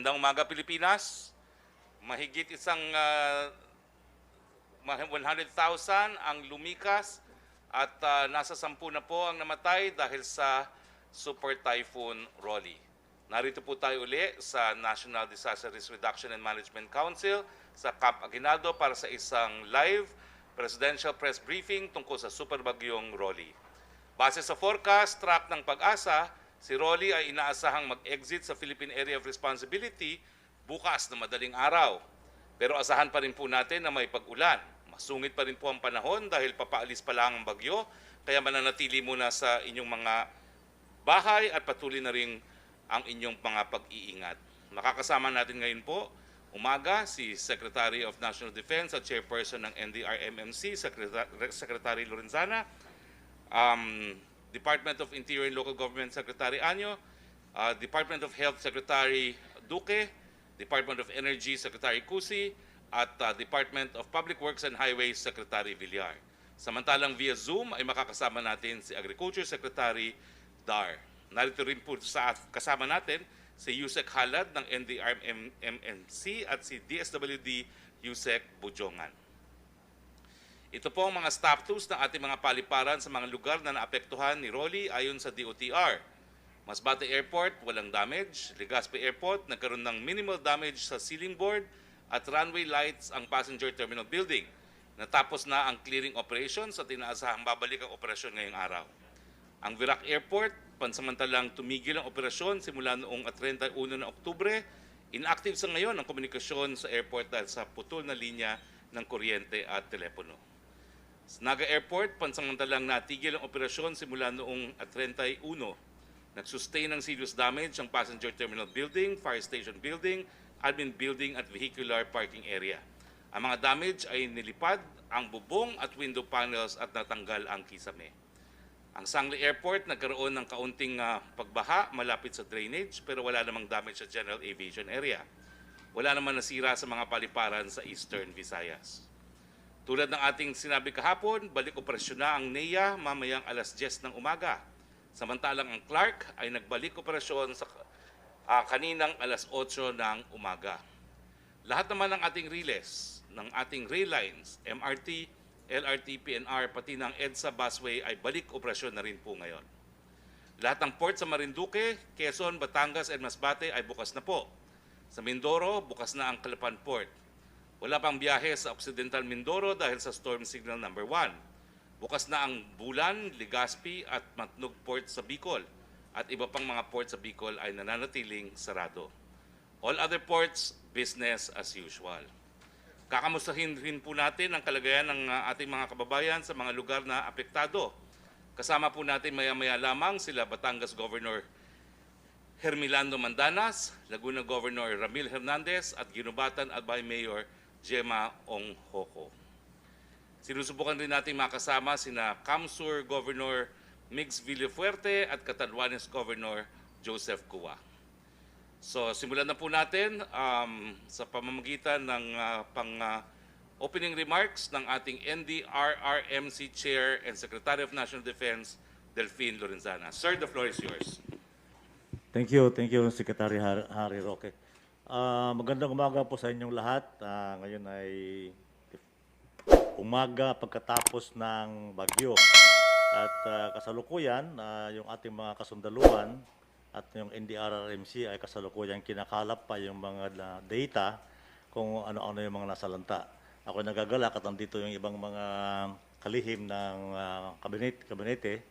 Magandang umaga Pilipinas. Mahigit 100,000 ang lumikas at nasa 10 na po ang namatay dahil sa Super Typhoon Rolly. Narito po tayo uli sa National Disaster Risk Reduction and Management Council sa Camp Aguinaldo para sa isang live presidential press briefing tungkol sa super bagyong Rolly. Base sa forecast track ng Pag-asa, si Rolly ay inaasahang mag-exit sa Philippine Area of Responsibility bukas na madaling araw. Pero asahan pa rin po natin na may pag-ulan. Masungit pa rin po ang panahon dahil papaalis pa lang ang bagyo, kaya mananatili muna sa inyong mga bahay at patuloy na rin ang inyong mga pag-iingat. Makakasama natin ngayon po, umaga, si Secretary of National Defense at Chairperson ng NDRMMC, Secretary Lorenzana, Department of Interior and Local Government Secretary Animo, Department of Health Secretary Roque, Department of Energy Secretary Cusi, at Department of Public Works and Highways Secretary Villar. Samantalang via Zoom ay makakasama natin si Agriculture Secretary Dar. Narito rin po kasama natin si Yusek Halad ng NDRMMC at si DSWD Yusek Bujongan. Ito po ang mga status ng ating mga paliparan sa mga lugar na naapektuhan ni Rolly ayon sa DOTR. Masbate Airport, walang damage. Legazpi Airport, nagkaroon ng minimal damage sa ceiling board at runway lights ang passenger terminal building. Natapos na ang clearing operations at inaasahang babalik ang operasyon ngayong araw. Ang Virac Airport, pansamantalang tumigil ang operasyon simula noong 31 na Oktubre. Inactive sa ngayon ang komunikasyon sa airport dahil sa putol na linya ng kuryente at telepono. Sa Naga Airport, pansamantalang natigil ang operasyon simula noong 31. Nagsustain ng serious damage ang passenger terminal building, fire station building, admin building at vehicular parking area. Ang mga damage ay nilipad ang bubong at window panels at natanggal ang kisame. Ang Sangli Airport nagkaroon ng kaunting pagbaha malapit sa drainage pero wala namang damage sa general aviation area. Wala naman nasira sa mga paliparan sa Eastern Visayas. Tulad ng ating sinabi kahapon, balik operasyon na ang NEA mamayang alas 10 ng umaga. Samantalang ang Clark ay nagbalik operasyon sa kaninang alas 8 ng umaga. Lahat naman ng ating relays, ng ating rail lines, MRT, LRT, PNR, pati ng EDSA busway ay balik operasyon na rin po ngayon. Lahat ng port sa Marinduque, Quezon, Batangas at Masbate ay bukas na po. Sa Mindoro, bukas na ang Calapan Port. Wala pang biyahe sa Occidental Mindoro dahil sa Storm Signal number 1. Bukas na ang Bulan, Legazpi at Matnog Port sa Bicol at iba pang mga port sa Bicol ay nananatiling sarado. All other ports, business as usual. Kakamustahin rin po natin ang kalagayan ng ating mga kababayan sa mga lugar na apektado. Kasama po natin maya-maya lamang sila Batangas Governor Hermilando Mandanas, Laguna Governor Ramil Hernandez at Ginubatan Albay Mayor Gemma Ong Hoko. Sinusubukan rin natin makasama sina Kamsur Governor Mix Villafuerte at Catanduanes Governor Joseph Cua. So simulan na po natin sa pamamagitan ng opening remarks ng ating NDRRMC Chair and Secretary of National Defense, Delphine Lorenzana. Sir, the floor is yours. Thank you, Secretary Harry Roque. Magandang umaga po sa inyong lahat. Ngayon ay umaga pagkatapos ng bagyo. At kasalukuyan, yung ating mga kasundaluhan at yung NDRRMC ay kasalukuyan kinakalap pa yung mga data kung ano-ano yung mga nasalanta. Ako nagagalak at nandito yung ibang mga kalihim ng kabinete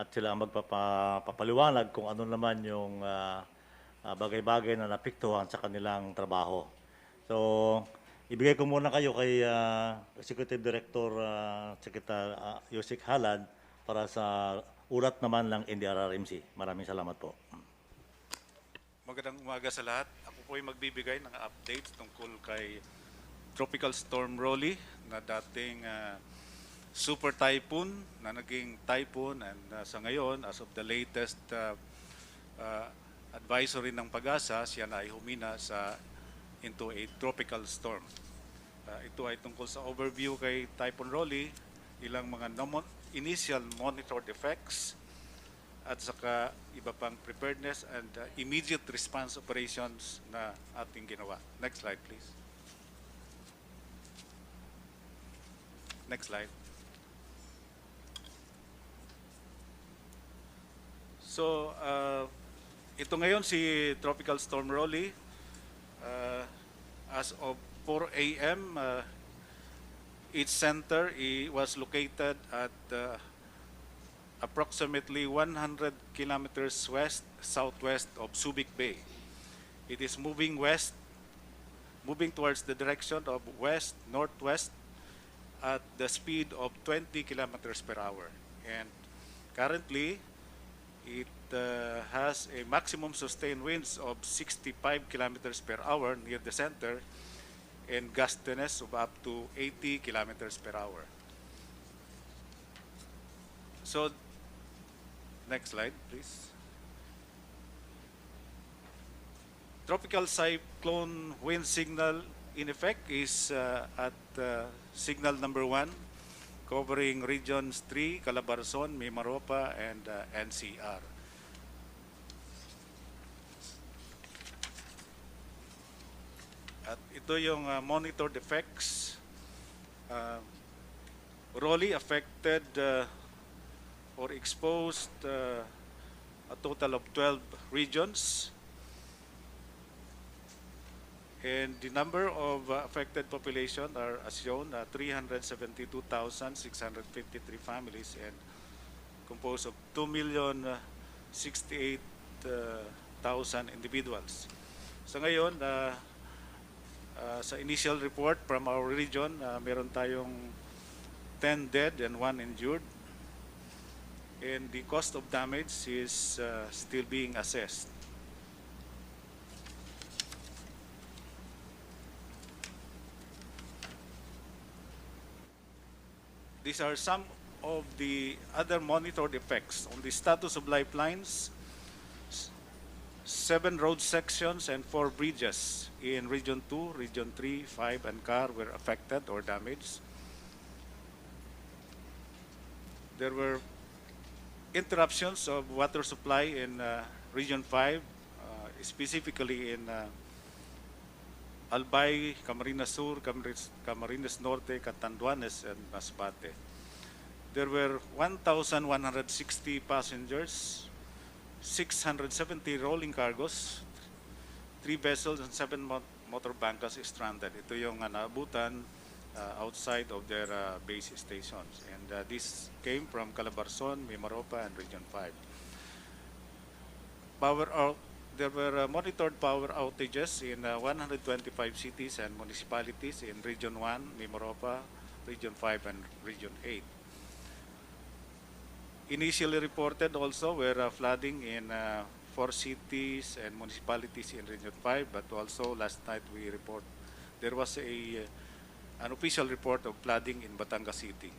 at sila ang magpapaliwanag kung ano naman yung bagay-bagay na napiktuhan sa kanilang trabaho. So, ibigay ko muna kayo kay Executive Director Secretary Yusek Halad para sa ulat naman ng NDRRMC. Maraming salamat po. Magandang umaga sa lahat. Ako po ay magbibigay ng updates tungkol kay Tropical Storm Rolly na dating super typhoon na naging typhoon and sa ngayon, as of the latest advisory ng Pag-asa, siya na ay humina into a tropical storm. Ito ay tungkol sa overview kay Typhoon Rolly, ilang mga initial monitored effects, at saka iba pang preparedness and immediate response operations na ating ginawa. Next slide, please. Next slide. So, ito ngayon si Tropical Storm Rolly. As of 4 a.m., its center was located at approximately 100 kilometers southwest of Subic Bay. It is moving towards the direction of west-northwest at the speed of 20 kilometers per hour. And currently, it has a maximum sustained winds of 65 kilometers per hour near the center and gustiness of up to 80 kilometers per hour. So, next slide, please. Tropical cyclone wind signal in effect is at signal number 1, covering regions 3, Calabarzon, Mimaropa, and NCR. At ito yung monitored effects. Rolly affected or exposed a total of 12 regions. And the number of affected population are as shown, 372,653 families and composed of 2,068,000 individuals. So ngayon, sa initial report from our region, meron tayong 10 dead and 1 injured. And the cost of damage is still being assessed. These are some of the other monitored effects on the status of lifelines. 7 road sections and 4 bridges in Region 2, Region 3, 5, and CAR were affected or damaged. There were interruptions of water supply in Region 5, specifically in Albay, Camarines Sur, Camarines Norte, Catanduanes, and Masbate. There were 1,160 passengers, 670 rolling cargos, 3 vessels, and 7 motor bancas stranded. Ito yung naabutan outside of their base stations. And this came from Calabarzon, Mimaropa, and Region 5. There were monitored power outages in 125 cities and municipalities in Region 1, Mimaropa, Region 5, and Region 8. Initially reported also were flooding in 4 cities and municipalities in Region 5, but also last night there was an official report of flooding in Batangas City.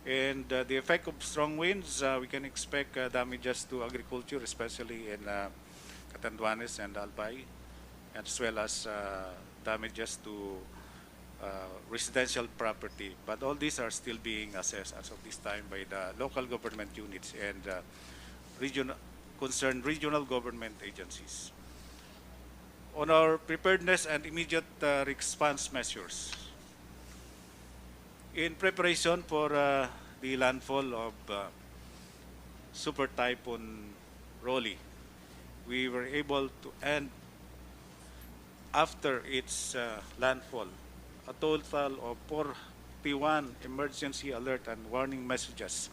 And the effect of strong winds, we can expect damages to agriculture, especially in Catanduanes and Albay, as well as damages to residential property. But all these are still being assessed as of this time by the local government units and concerned regional government agencies. On our preparedness and immediate response measures. In preparation for the landfall of Super Typhoon Rolly, we were able to end, after its landfall, a total of 41 emergency alert and warning messages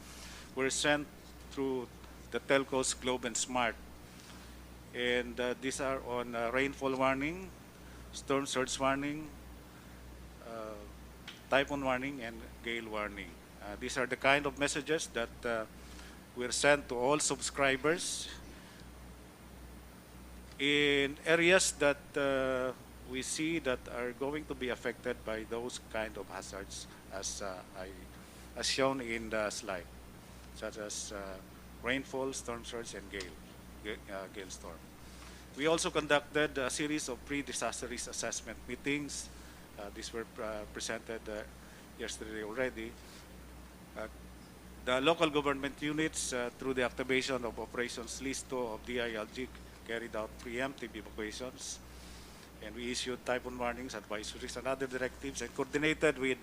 were sent through the telcos Globe and Smart. And these are on rainfall warning, storm surge warning, typhoon warning, and gale warning. These are the kind of messages that were sent to all subscribers in areas that we see that are going to be affected by those kind of hazards as shown in the slide, such as rainfall, storm surge, and gale storm. We also conducted a series of pre-disaster risk assessment meetings. These were presented yesterday already, The local government units, through the activation of Operations Listo of DILG, carried out preemptive evacuations, and we issued typhoon warnings, advisories, and other directives, and coordinated with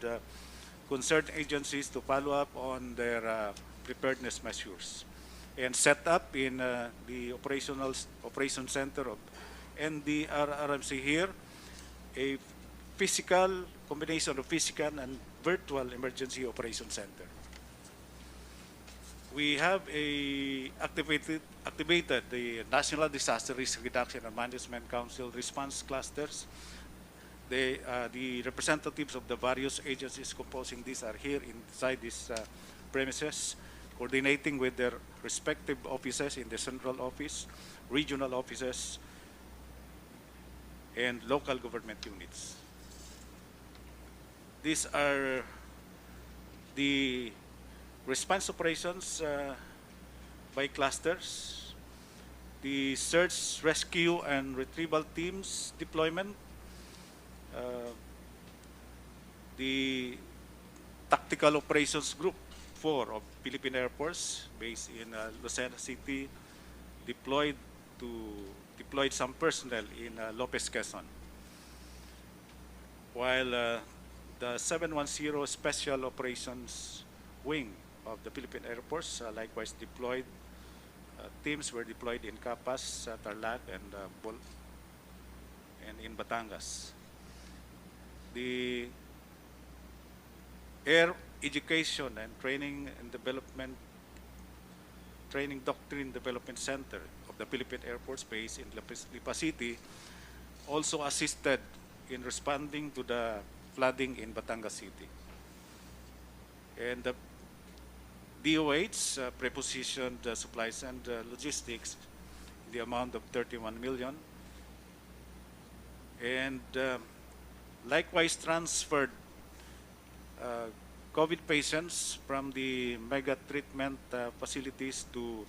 concerned agencies to follow up on their preparedness measures, and set up in the operation center of NDRRMC here a combination of physical and virtual emergency operation center. We have activated the National Disaster Risk Reduction and Management Council response clusters. The representatives of the various agencies composing this are here inside these premises, coordinating with their respective offices in the central office, regional offices, and local government units. These are the response operations by clusters, the search, rescue, and retrieval teams deployment, the Tactical Operations Group 4 of Philippine Air Force based in Lucena City deployed some personnel in Lopez, Quezon. While the 710 Special Operations Wing of the Philippine Air Force likewise deployed, teams were deployed in Capas, Tarlac, and in Batangas. The Air Education and Training Doctrine Development Center of the Philippine Air Force Base in Lipa City also assisted in responding to the flooding in Batangas City. And the DOH prepositioned supplies and logistics in the amount of 31 million, and likewise transferred COVID patients from the mega treatment facilities to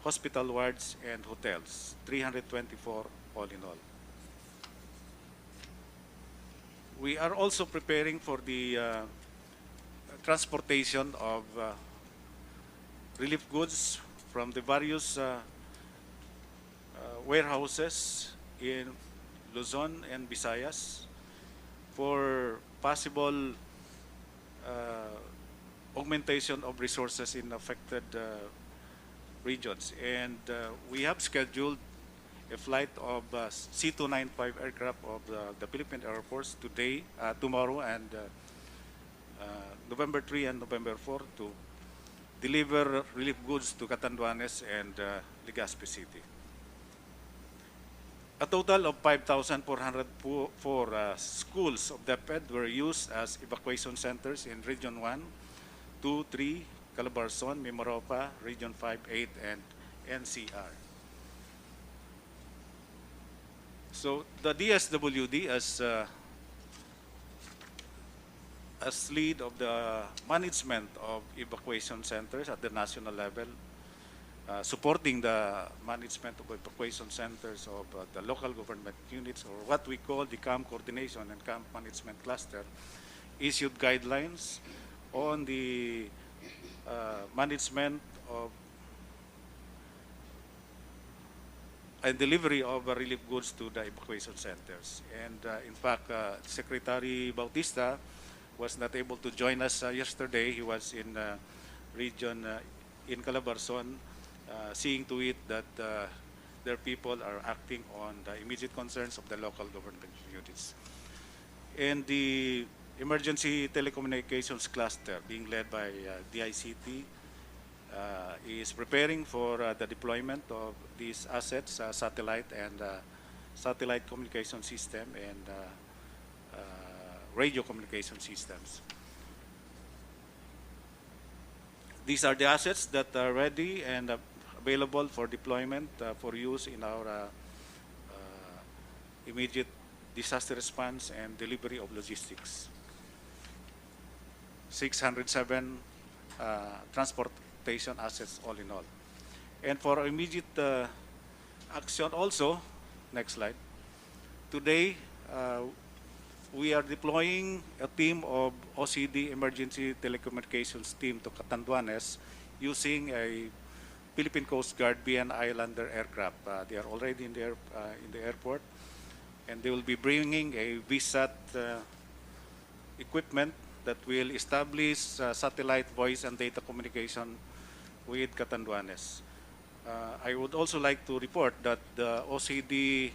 hospital wards and hotels, 324 all in all. We are also preparing for the transportation of relief goods from the various warehouses in Luzon and Visayas for possible augmentation of resources in affected regions. And we have scheduled a flight of C-295 aircraft of the Philippine Air Force tomorrow, and November 3 and November 4 to deliver relief goods to Catanduanes and Legazpi City. A total of 5,404 schools of DepEd were used as evacuation centers in Region 1, 2, 3, Calabarzon, Mimaropa, Region 5, 8, and NCR. So the DSWD as lead of the management of evacuation centers at the national level, supporting the management of evacuation centers of the local government units, or what we call the camp coordination and camp management cluster, issued guidelines on the management of and delivery of relief goods to the evacuation centers. And in fact, Secretary Bautista was not able to join us yesterday. He was in region in Calabarzon, seeing to it that their people are acting on the immediate concerns of the local government units. And the emergency telecommunications cluster, being led by DICT, is preparing for the deployment of these assets, satellite communication system, and radio communication systems. These are the assets that are ready and available for deployment for use in our immediate disaster response and delivery of logistics. 607 transportation assets all in all. And for immediate action also, next slide, today we are deploying a team of OCD Emergency Telecommunications team to Catanduanes using a Philippine Coast Guard BN Islander aircraft. They are already in the airport, and they will be bringing a VSAT equipment that will establish satellite voice and data communication with Catanduanes. I would also like to report that the OCD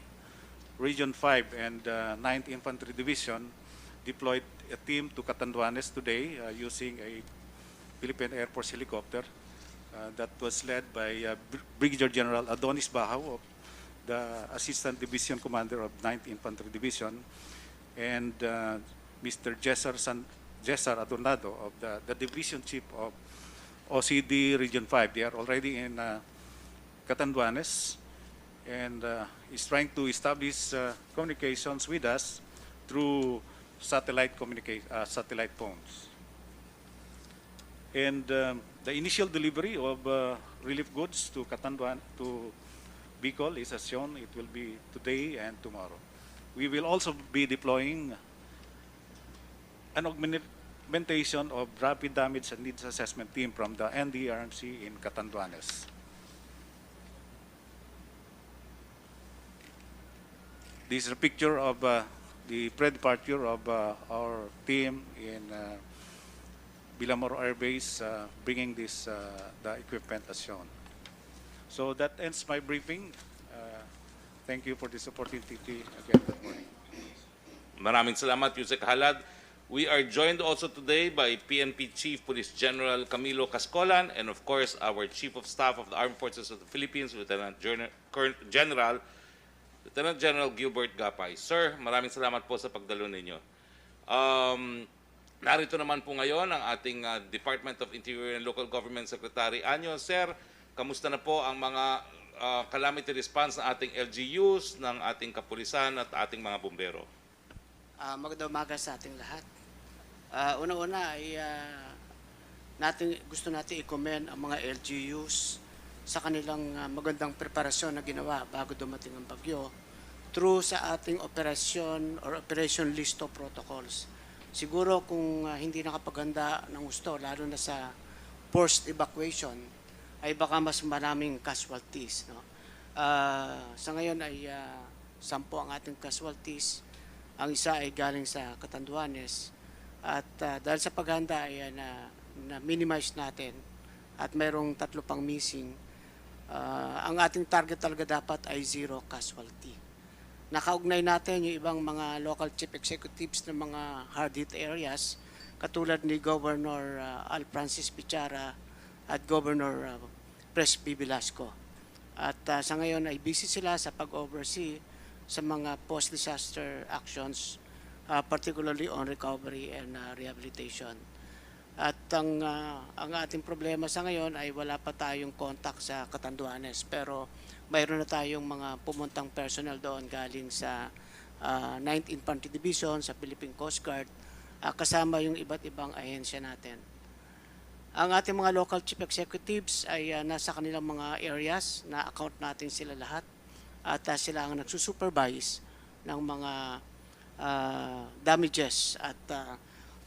Region 5 and 9th Infantry Division deployed a team to Catanduanes today using a Philippine Air Force helicopter that was led by Brigadier General Adonis Bahaw of the Assistant Division Commander of 9th Infantry Division, and Mr. Jesar Adornado of the Division Chief of OCD Region 5. They are already in Catanduanes, and is trying to establish communications with us through satellite phones. And the initial delivery of relief goods to Bicol is as shown. It will be today and tomorrow. We will also be deploying an augmentation of rapid damage and needs assessment team from the NDRMC in Catanduanes. This is a picture of the pre-departure of our team in Bilamor Air Base, bringing the equipment as shown. So that ends my briefing. Thank you for this opportunity again. Good morning. Maraming salamat, Yusek Halad. We are joined also today by PNP Chief Police General Camilo Cascolan, and of course our Chief of Staff of the Armed Forces of the Philippines, Lieutenant General Gilbert Gapay. Sir, maraming salamat po sa pagdalo ninyo. Narito naman po ngayon ang ating Department of Interior and Local Government Secretary Anyo. Sir, kamusta na po ang mga calamity response ng ating LGUs, ng ating kapulisan at ating mga bumbero? Magandang umaga sa ating lahat. Una-una ay gusto natin i-commend ang mga LGUs sa kanilang magandang preparasyon na ginawa bago dumating ang bagyo through sa ating Operation Listo protocols. Siguro kung hindi nakapaganda ng gusto, lalo na sa forced evacuation, ay baka mas maraming casualties. No? Sa ngayon ay 10 ang ating casualties. Ang isa ay galing sa Catanduanes. At dahil sa paghanda ay na-minimize natin at mayroong 3 pang missing, ang ating target talaga dapat ay 0 casualty. Nakaugnay natin yung ibang mga local chief executives ng mga hard-hit areas katulad ni Governor Al Francis Pichara at Governor Pres B. Velasco. At sa ngayon ay busy sila sa pag-oversee sa mga post-disaster actions, particularly on recovery and rehabilitation. At ang ating problema sa ngayon ay wala pa tayong contact sa Catanduanes, pero mayroon na tayong mga pumuntang personnel doon galing sa 9th Infantry Division, sa Philippine Coast Guard, kasama yung iba't ibang ahensya natin. Ang ating mga local chief executives ay nasa kanilang mga areas, na account natin sila lahat, at sila ang nagsusupervise ng mga damages. At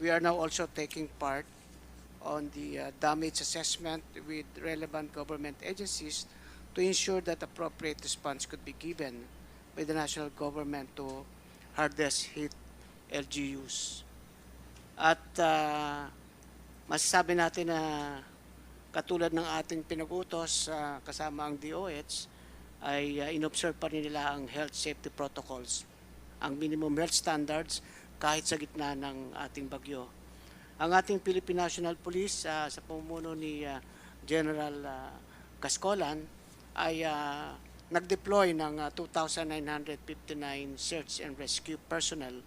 we are now also taking part on the damage assessment with relevant government agencies to ensure that appropriate response could be given by the national government to hardest hit LGUs. At masasabi natin na katulad ng ating pinag-utos kasama ang DOH, ay inobserve pa rin nila ang health safety protocols, ang minimum health standards kahit sa gitna ng ating bagyo. Ang ating Philippine National Police sa pamumuno ni General Cascolan ay nag-deploy ng 2,959 search and rescue personnel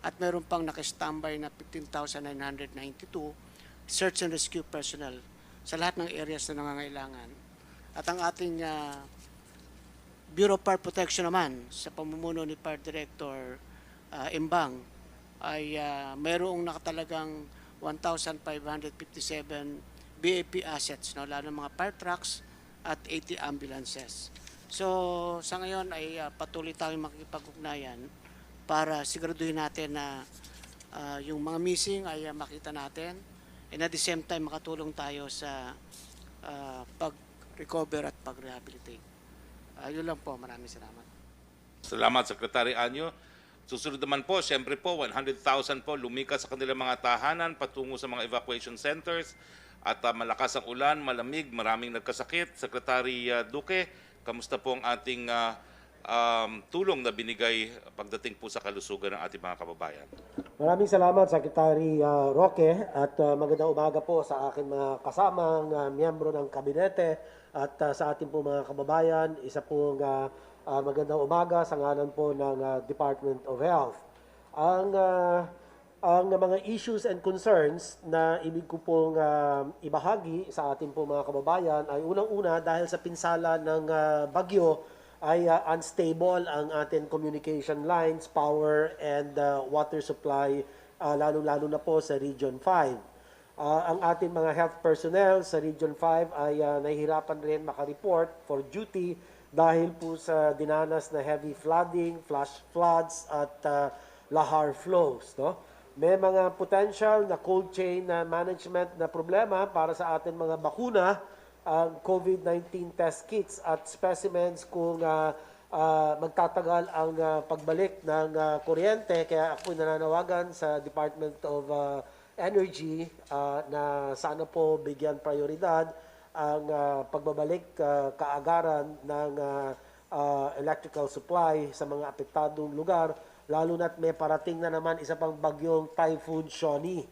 at meron pang nakastambay na 15,992 search and rescue personnel sa lahat ng areas na nangangailangan. At ang ating Bureau of Fire Protection naman sa pamumuno ni Fire Director Imbang ay mayroong nakatalagang 1,557 BAP assets, no, lalo ng mga fire trucks at 80 ambulances. So sa ngayon ay patuloy tayong makikipag-ugnayan para siguraduhin natin na yung mga missing ay makita natin, and at the same time makatulong tayo sa pag-recover at pag-rehabilitate. Yun lang po. Maraming salamat. Salamat, Secretary Anyo. Susunod naman po, siyempre po, 100,000 po lumikas sa kanilang mga tahanan patungo sa mga evacuation centers. At malakas ang ulan, malamig, maraming nagkasakit. Secretary Duque, kamusta po ang ating tulong na binigay pagdating po sa kalusugan ng ating mga kababayan? Maraming salamat, Secretary Roque, at magandang umaga po sa aking mga kasamang miyembro ng kabinete at sa ating po mga kababayan. Isa pong magandang umaga sa ngalan po ng Department of Health. Ang mga issues and concerns na ibig ko pong ibahagi sa ating po mga kababayan ay unang-una dahil sa pinsala ng bagyo ay unstable ang ating communication lines, power and water supply, lalo-lalo na po sa Region 5. Ang ating mga health personnel sa Region 5 ay nahihirapan rin makareport for duty dahil po sa dinanas na heavy flooding, flash floods at lahar flows. No? May mga potential na cold chain na management na problema para sa ating mga bakuna, ang COVID-19 test kits at specimens kung magtatagal ang pagbalik ng kuryente. Kaya ako nananawagan sa Department of Energy na sana po bigyan prioridad ang pagbabalik kaagaran ng electrical supply sa mga apektadong lugar, lalo na't may parating na naman isa pang bagyong Typhoon Shoni.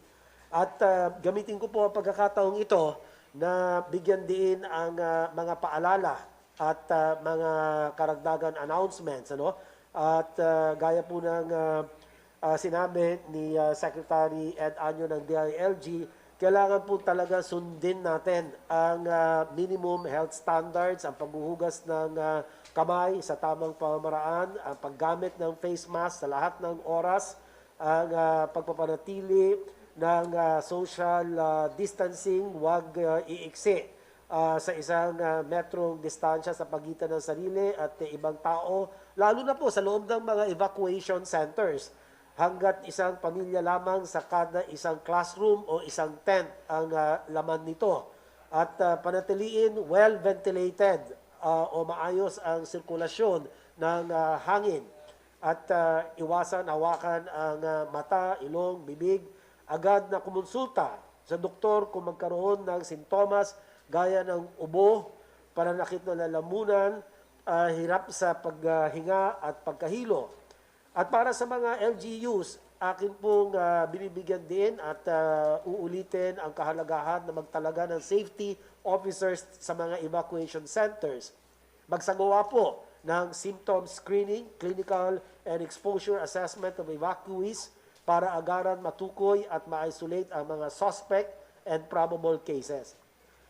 At gamitin ko po ang pagkakataong ito na bigyan din ang mga paalala at mga karagdagan announcements. At gaya po ng sinabi ni Secretary Ed Anyo ng DILG, kailangan po talaga sundin natin ang minimum health standards, ang paghuhugas ng kamay sa tamang pamamaraan, ang paggamit ng face mask sa lahat ng oras, ang pagpapanatili ng social distancing, huwag iiksi sa isang metrong distansya sa pagitan ng sarili at ibang tao, lalo na po sa loob ng mga evacuation centers. Hanggat isang pamilya lamang sa kada isang classroom o isang tent ang laman nito. At panatiliin well-ventilated o maayos ang sirkulasyon ng hangin. At iwasan hawakan ang mata, ilong, bibig. Agad na kumonsulta sa doktor kung magkaroon ng sintomas gaya ng ubo, pananakit ng lalamunan, hirap sa paghinga at pagkahilo. At para sa mga LGUs, akin pong binibigyan din at uulitin ang kahalagahan na magtalaga ng safety officers sa mga evacuation centers. Magsagawa po ng symptom screening, clinical and exposure assessment of evacuees para agaran matukoy at ma-isolate ang mga suspect and probable cases.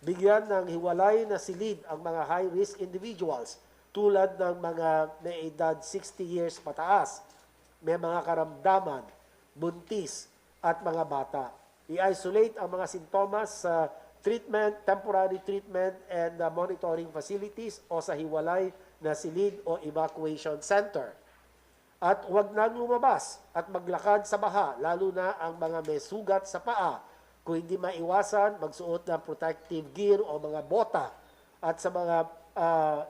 Bigyan ng hiwalay na silid ang mga high-risk individuals tulad ng mga may edad 60 years pataas, may mga karamdaman, buntis at mga bata. I-isolate ang mga sintomas sa treatment, temporary treatment and monitoring facilities o sa hiwalay na silid o evacuation center. At huwag nang lumabas at maglakad sa baha, lalo na ang mga may sugat sa paa. Kung hindi maiwasan, magsuot ng protective gear o mga bota. At sa mga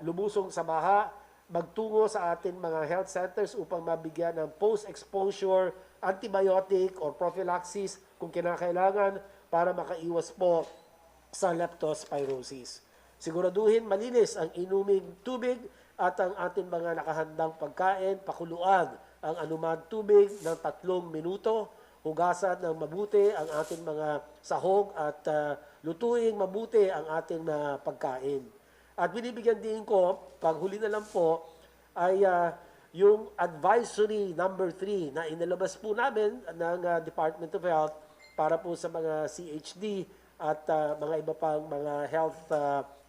lumusong sa baha, magtungo sa ating mga health centers upang mabigyan ng post-exposure antibiotic or prophylaxis kung kinakailangan para makaiwas po sa leptospirosis. Siguraduhin malinis ang inuming tubig at ang ating mga nakahandang pagkain, pakuluan ang anumang tubig ng 3 minuto, hugasan ng mabuti ang ating mga sahog at lutuing mabuti ang ating pagkain. At binibigyan din ko, paghuli na lang po, ay yung advisory number 3 na inilabas po namin ng Department of Health para po sa mga CHD at mga iba pang mga health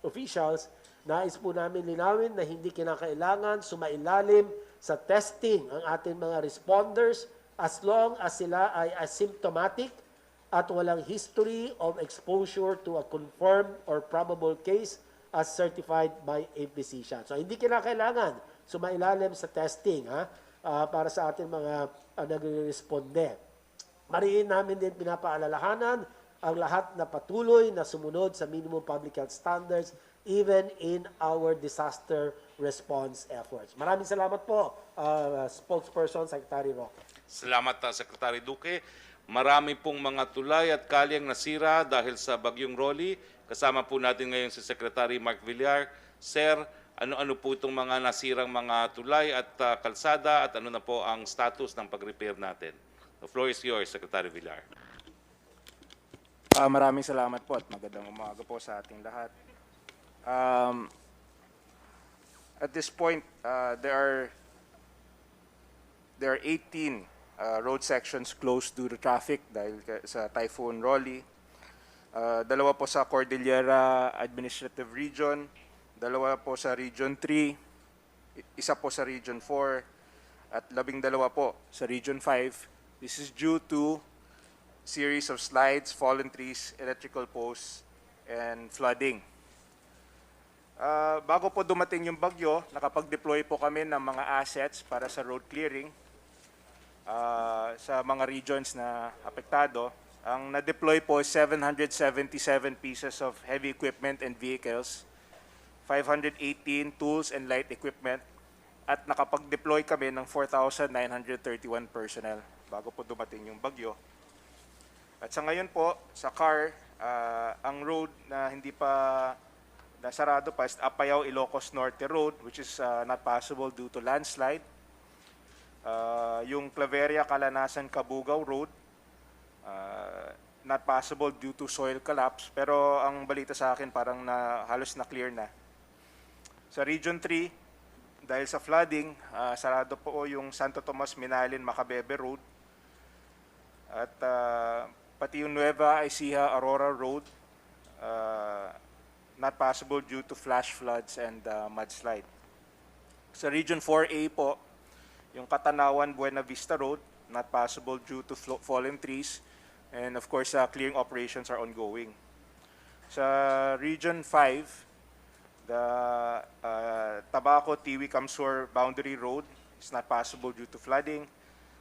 officials. Nais po namin linawin na hindi kinakailangan sumailalim sa testing ang ating mga responders as long as sila ay asymptomatic at walang history of exposure to a confirmed or probable case as certified by a physician. So hindi kinakailangan sumailalim sa testing. para sa ating mga nagre-responde. Mariin namin din pinapaalalahanan ang lahat na patuloy na sumunod sa minimum public health standards even in our disaster response efforts. Maraming salamat po, Spokesperson Secretary Roque. Salamat, Secretary Duque. Marami pong mga tulay at kalyang nasira dahil sa bagyong Rolly. Kasama po natin ngayon si Secretary Mark Villar. Sir, ano-ano po itong mga nasirang mga tulay at kalsada at ano na po ang status ng pag-repair natin? The floor is yours, Secretary Villar. Maraming salamat po at magandang umaga po sa ating lahat. At this point, there are 18 road sections closed due to traffic dahil sa Typhoon Rolly. Dalawa po sa Cordillera Administrative Region, dalawa po sa Region 3, isa po sa Region 4, at 12 po sa Region 5. This is due to series of slides, fallen trees, electrical posts, and flooding. Bago po dumating yung bagyo, nakapag-deploy po kami ng mga assets para sa road clearing sa mga regions na apektado. Ang na-deploy po is 777 pieces of heavy equipment and vehicles, 518 tools and light equipment, at nakapag-deploy kami ng 4,931 personnel bago po dumating yung bagyo. At sa ngayon po, sa CAR, ang road na hindi pa nasarado pa is Apayao Ilocos Norte Road, which is not passable due to landslide. Yung Claveria Calanasan Cabugao Road, not possible due to soil collapse. Pero ang balita sa akin parang halos na clear na. Sa Region 3, dahil sa flooding, sarado po yung Santo Tomas Minalin Macabebe Road. At pati yung Nueva Ecija Aurora Road, not possible due to flash floods and mudslide. Sa Region 4A po, yung Katanawan Buena Vista Road, not possible due to fallen trees, and of course, clearing operations are ongoing. Sa Region 5, the Tabaco Tiwi Kamsur Boundary Road is not possible due to flooding.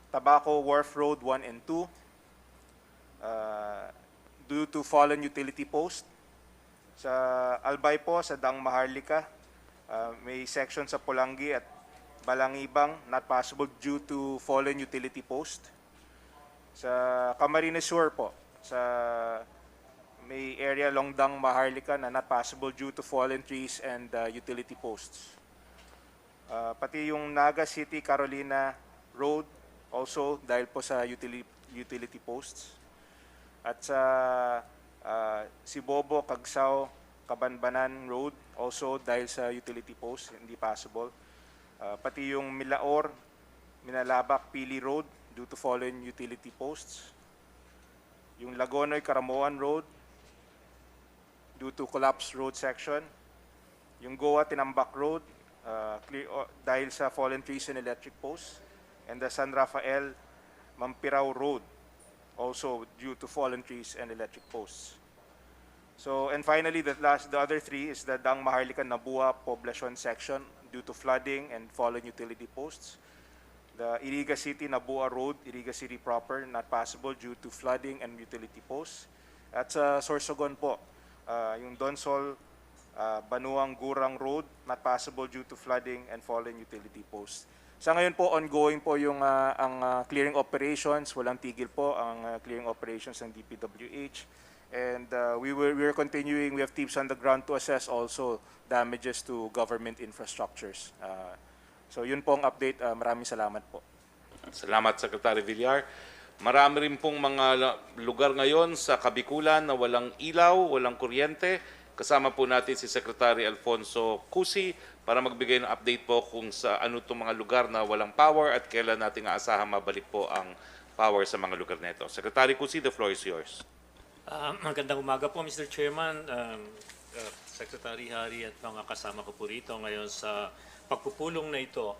Tabaco Wharf Road 1 and 2, due to fallen utility post. Sa Albay po, sa Dang Maharlika, may section sa Pulangi at Balangibang, not possible due to fallen utility post. Sa Camarines Sur po, sa may area along Dang Maharlika na not possible due to fallen trees and utility posts. Pati yung Naga City Carolina Road, also dahil po sa utility posts. At sa Sibobo, Cagsao, Kabanbanan Road, also dahil sa utility posts, hindi possible. Pati yung Milaor, Minalabak, Pili Road, due to fallen utility posts. Yung Lagonoy, Caramoan Road, due to collapsed road section. Yung Goa, Tinambak Road, dahil sa fallen trees and electric posts. And the San Rafael, Mampirao Road, also due to fallen trees and electric posts. So, and finally, the other three is the Dang Maharlika Nabua Poblacion section due to flooding and fallen utility posts. The Iriga City Nabua Road, Iriga City proper, not possible due to flooding and utility posts. At sa Sorsogon po, yung Donsol Banuang Gurang Road, not possible due to flooding and fallen utility posts. Sa ngayon po, ongoing po yung ang clearing operations. Walang tigil po ang clearing operations ng DPWH. And we are continuing. We have teams on the ground to assess also damages to government infrastructures. So yun po ang update. Maraming salamat po. Salamat, Secretary Villar. Marami rin pong mga lugar ngayon sa Kabikulan na walang ilaw, walang kuryente. Kasama po natin si Secretary Alfonso Cusi para magbigay ng update po kung sa ano itong mga lugar na walang power at kailan natin aasahan mabalik po ang power sa mga lugar na ito. Secretary Cusi, the floor is yours. Magandang umaga po, Mr. Chairman, Secretary Hari at mga kasama ko po rito ngayon sa pagpupulong na ito.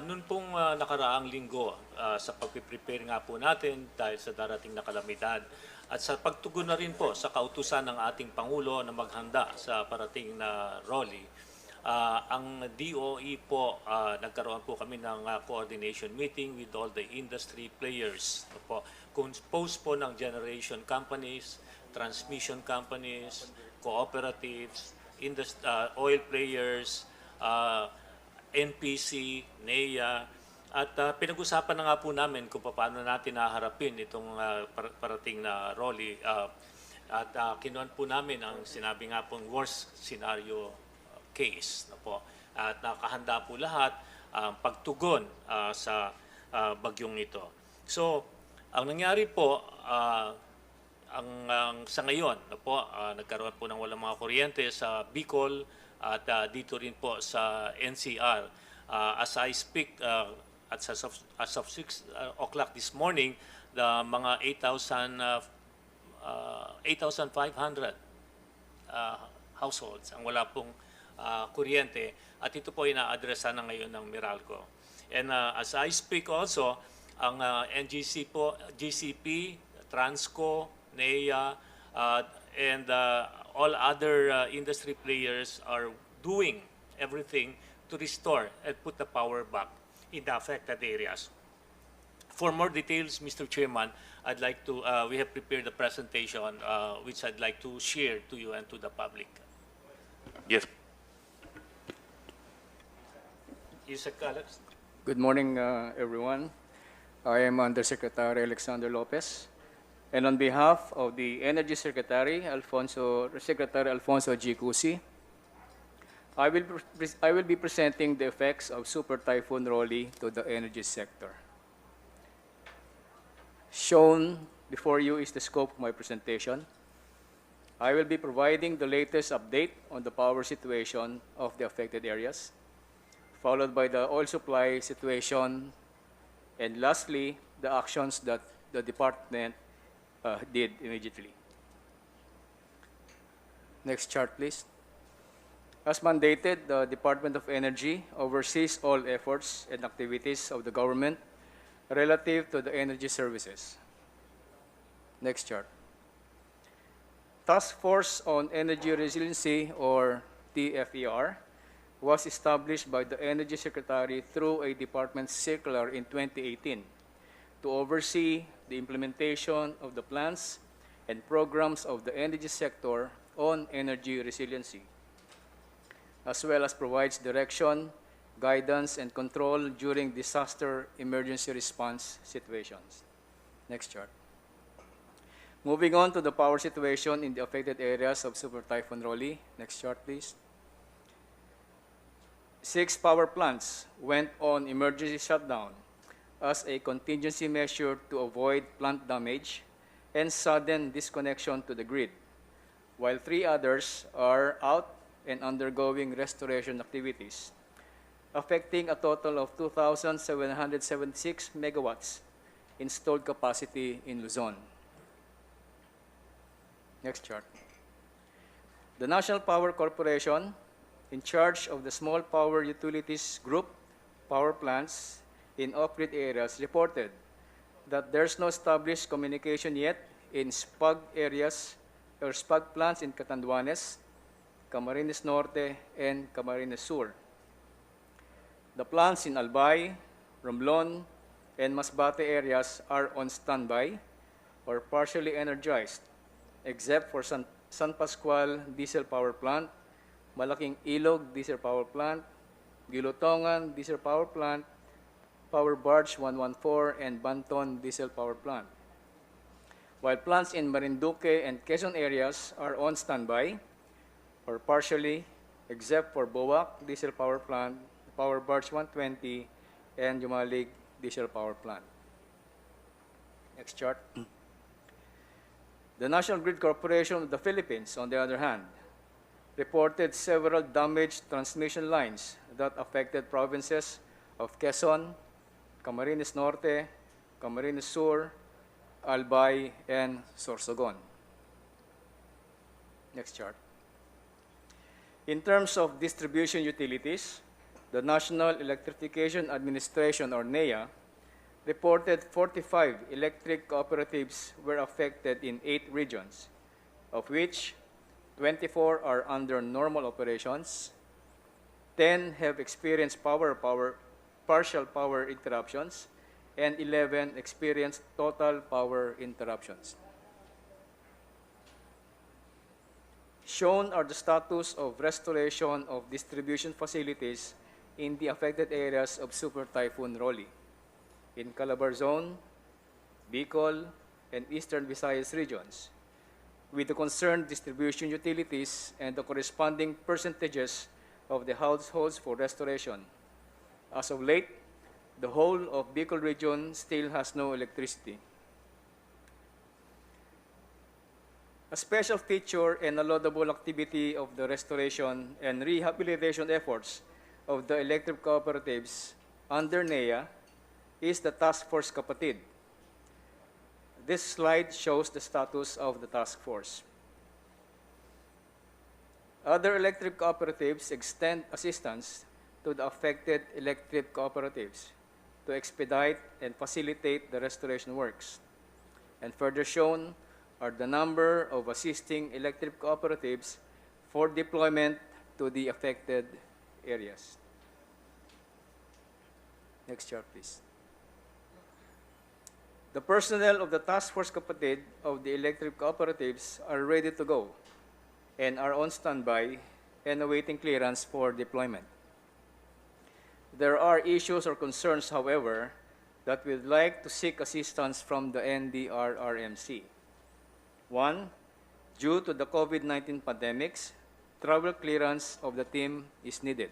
Noon pong nakaraang linggo sa pag-prepare nga po natin dahil sa darating na kalamidad at sa pagtugon na rin po sa kautusan ng ating Pangulo na maghanda sa parating na Rolly, Ang DOE po, nagkaroon po kami ng coordination meeting with all the industry players. Po. Composed po ng generation companies, transmission companies, cooperatives, oil players, NPC, NEA, at pinag-usapan na nga po namin kung paano natin naharapin itong parating na ROLI. At kinuhan po namin ang sinabi nga pong worst scenario case na po. At nakahanda po lahat ang pagtugon sa bagyong ito. So, ang nangyari po, sa ngayon, na po, nagkaroon po ng walang mga kuryente sa Bicol at dito rin po sa NCR. As I speak, as of 6 o'clock this morning, the mga 8,500 households ang wala pong kuryente, at ito po ina-addressa na ngayon ng Meralco. And as I speak also, ang NGC po, GCP, Transco, NEA, and all other industry players are doing everything to restore and put the power back in the affected areas. For more details, Mr. Chairman, I'd like to, we have prepared a presentation which I'd like to share to you and to the public. Yes. Yusek Alex. Good morning, everyone. I am Undersecretary Alexander Lopez, and on behalf of the Energy Secretary, Secretary Alfonso G. Cusi, I will be presenting the effects of Super Typhoon Rolly to the energy sector. Shown before you is the scope of my presentation. I will be providing the latest update on the power situation of the affected areas, followed by the oil supply situation, and lastly, the actions that the department did immediately. Next chart, please. As mandated, the Department of Energy oversees all efforts and activities of the government relative to the energy services. Next chart. Task Force on Energy Resiliency, or TFER, was established by the Energy Secretary through a department circular in 2018 to oversee the implementation of the plans and programs of the energy sector on energy resiliency, as well as provides direction, guidance, and control during disaster emergency response situations. Next chart. Moving on to the power situation in the affected areas of Super Typhoon Rolly. Next chart, please. 6 power plants went on emergency shutdown as a contingency measure to avoid plant damage and sudden disconnection to the grid, while 3 others are out and undergoing restoration activities, affecting a total of 2,776 megawatts installed capacity in Luzon. Next chart. The National Power Corporation, in charge of the small power utilities group power plants in off-grid areas, reported that there's no established communication yet in SPAG areas or SPAG plants in Catanduanes, Camarines Norte, and Camarines Sur. The plants in Albay, Romblon, and Masbate areas are on standby or partially energized, except for San Pascual Diesel Power Plant, Malaking Ilog Diesel Power Plant, Gilutongan Diesel Power Plant, Power Barge 114, and Banton Diesel Power Plant. While plants in Marinduque and Quezon areas are on standby or partially, except for Boac Diesel Power Plant, Power Barge 120, and Yumalig Diesel Power Plant. Next chart. The National Grid Corporation of the Philippines, on the other hand, reported several damaged transmission lines that affected provinces of Quezon, Camarines Norte, Camarines Sur, Albay, and Sorsogon. Next chart. In terms of distribution utilities, the National Electrification Administration, or NEA, reported 45 electric cooperatives were affected in 8 regions, of which 24 are under normal operations, 10 have experienced partial power interruptions, and 11 experienced total power interruptions. Shown are the status of restoration of distribution facilities in the affected areas of Super Typhoon Rolly. In Calabar Zone, Bicol, and Eastern Visayas regions, with the concerned distribution utilities and the corresponding percentages of the households for restoration. As of late, the whole of Bicol region still has no electricity. A special feature and a laudable activity of the restoration and rehabilitation efforts of the electric cooperatives under NEA is the Task Force Kapatid. This slide shows the status of the task force. Other electric cooperatives extend assistance to the affected electric cooperatives to expedite and facilitate the restoration works. And further shown are the number of assisting electric cooperatives for deployment to the affected areas. Next chart, please. The personnel of the Task Force Kapatid of the electric cooperatives are ready to go and are on standby and awaiting clearance for deployment. There are issues or concerns, however, that we'd like to seek assistance from the NDRRMC. One, due to the COVID-19 pandemics, travel clearance of the team is needed.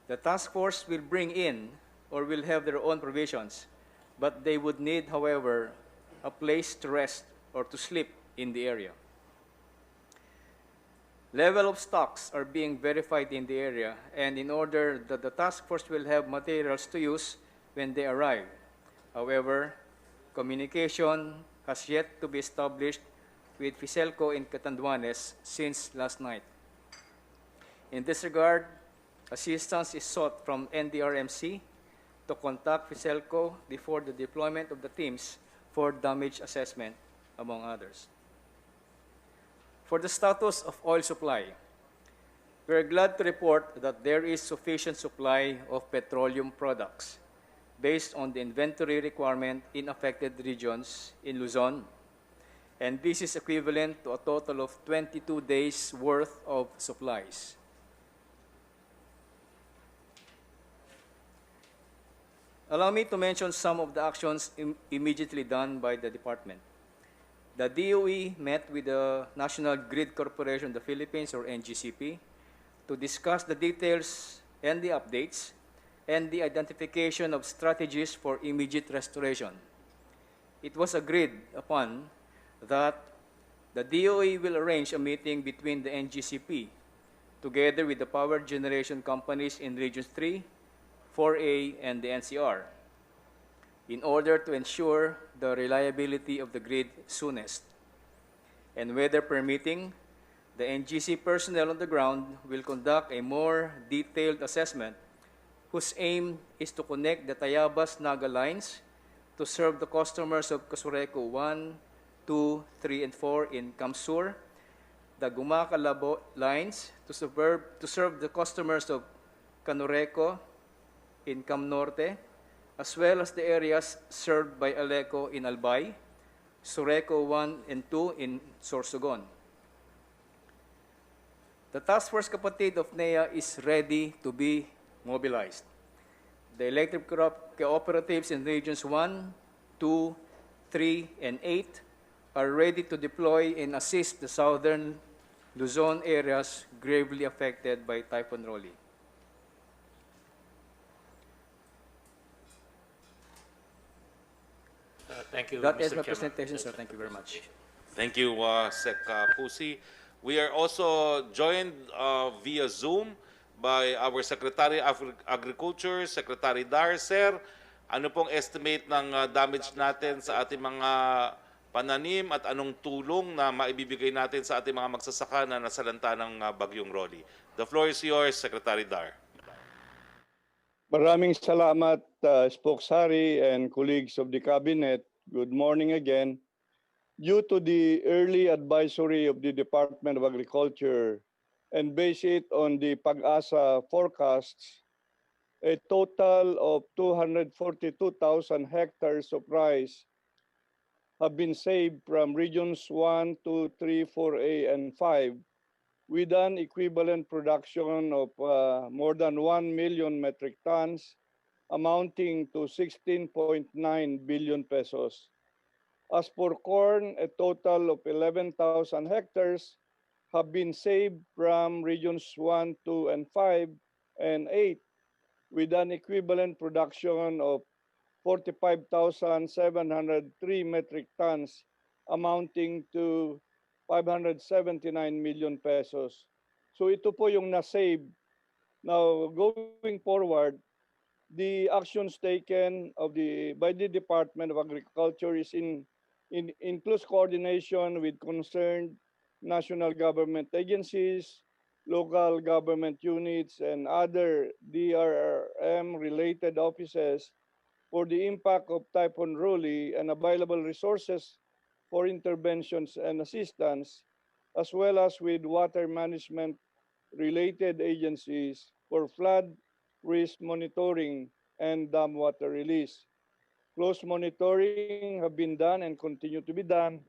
The task force will bring in or will have their own provisions, but they would need, however, a place to rest or to sleep in the area. Level of stocks are being verified in the area, and in order that the task force will have materials to use when they arrive. However, communication has yet to be established with Fiselco in Catanduanes since last night. In this regard, assistance is sought from NDRMC to contact Fiselco before the deployment of the teams for damage assessment, among others. For the status of oil supply, we are glad to report that there is sufficient supply of petroleum products based on the inventory requirement in affected regions in Luzon, and this is equivalent to a total of 22 days' worth of supplies. Allow me to mention some of the actions immediately done by the department. The DOE met with the National Grid Corporation of the Philippines, or NGCP, to discuss the details and the updates and the identification of strategies for immediate restoration. It was agreed upon that the DOE will arrange a meeting between the NGCP together with the power generation companies in Regions 3, 4A, and the NCR in order to ensure the reliability of the grid soonest. And weather permitting, the NGC personnel on the ground will conduct a more detailed assessment whose aim is to connect the Tayabas-Naga lines to serve the customers of Casureco 1, 2, 3, and 4 in Kamsur, the Gumaca-Labo lines to serve the customers of Canureco in Cam Norte, as well as the areas served by Aleco in Albay, Sureco 1 and 2 in Sorsogon. The Task Force Kapatid of NEA is ready to be mobilized. The electric cooperatives in Regions 1, 2, 3, and 8 are ready to deploy and assist the southern Luzon areas gravely affected by Typhoon Rolly. Thank you, That Mr. is my Chairman. presentation, sir. Thank you very much. Thank you, Sec. Pusi. We are also joined via Zoom by our Secretary of Agriculture, Secretary Dar. Sir, ano pong estimate ng damage natin sa ating mga pananim at anong tulong na maibibigay natin sa ating mga magsasaka na nasalanta ng Bagyong Rolly? The floor is yours, Secretary Dar. Maraming salamat, Spokesari and colleagues of the Cabinet. Good morning again. Due to the early advisory of the Department of Agriculture and base it on the Pag-asa forecasts, a total of 242,000 hectares of rice have been saved from regions 1, 2, 3, 4A, and 5, with an equivalent production of more than 1 million metric tons, amounting to 16.9 billion pesos. As for corn, a total of 11,000 hectares have been saved from regions 1, 2, and 5, and 8, with an equivalent production of 45,703 metric tons, amounting to 579 million pesos. So ito po yung na-save. Now, going forward, the actions taken by the Department of Agriculture is in close coordination with concerned national government agencies, local government units, and other DRRM-related offices for the impact of Typhoon Ruli and available resources for interventions and assistance, as well as with water management related agencies for flood risk monitoring and dam water release. Close monitoring have been done and continue to be done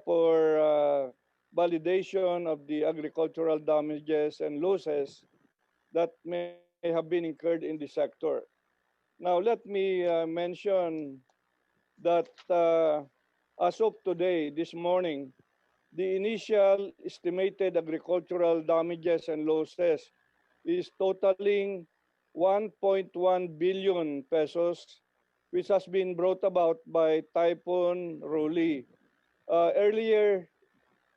for validation of the agricultural damages and losses that may have been incurred in the sector. Now, let me mention that as of today, this morning, the initial estimated agricultural damages and losses is totaling 1.1 billion pesos, which has been brought about by Typhoon Ruli. Earlier,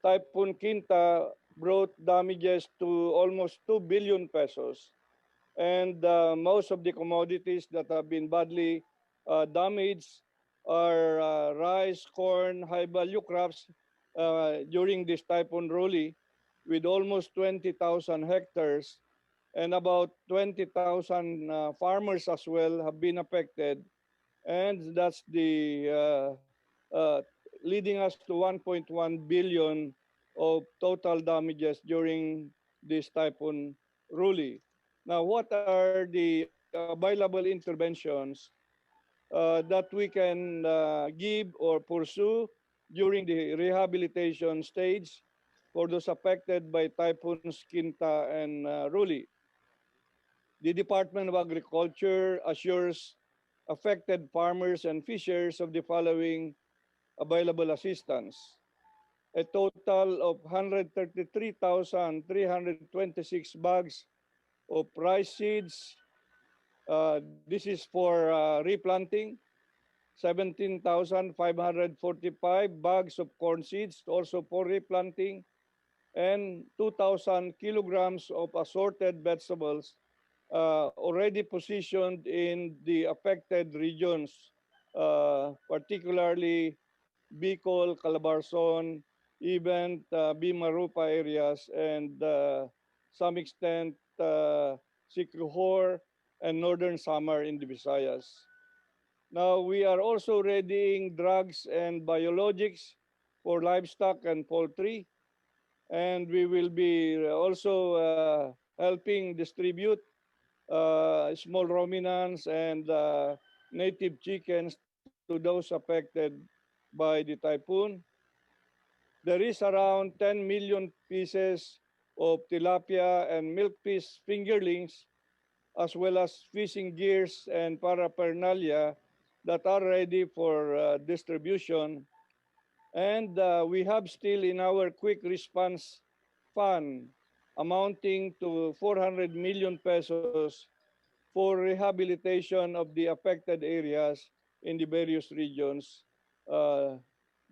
Typhoon Quinta brought damages to almost 2 billion pesos. And most of the commodities that have been badly damaged are rice, corn, high-value crops during this Typhoon Ruli, with almost 20,000 hectares, and about 20,000 farmers as well have been affected, and that's the uh, leading us to 1.1 billion of total damages during this Typhoon Ruli. Now, what are the available interventions that we can give or pursue during the rehabilitation stage for those affected by Typhoons Quinta and Ruli? The Department of Agriculture assures affected farmers and fishers of the following available assistance. A total of 133,326 bags of rice seeds. This is for replanting. 17,545 bags of corn seeds, also for replanting, and 2,000 kilograms of assorted vegetables already positioned in the affected regions, particularly Bicol, Calabarzon, even Bimarupa areas, and some extent Siquijor and Northern Samar in the Visayas. Now, we are also readying drugs and biologics for livestock and poultry, and we will be also helping distribute small ruminants and native chickens to those affected by the typhoon. There is around 10 million pieces of tilapia and milkfish fingerlings, as well as fishing gears and paraphernalia that are ready for distribution. And we have still in our quick response fund amounting to 400 million pesos for rehabilitation of the affected areas in the various regions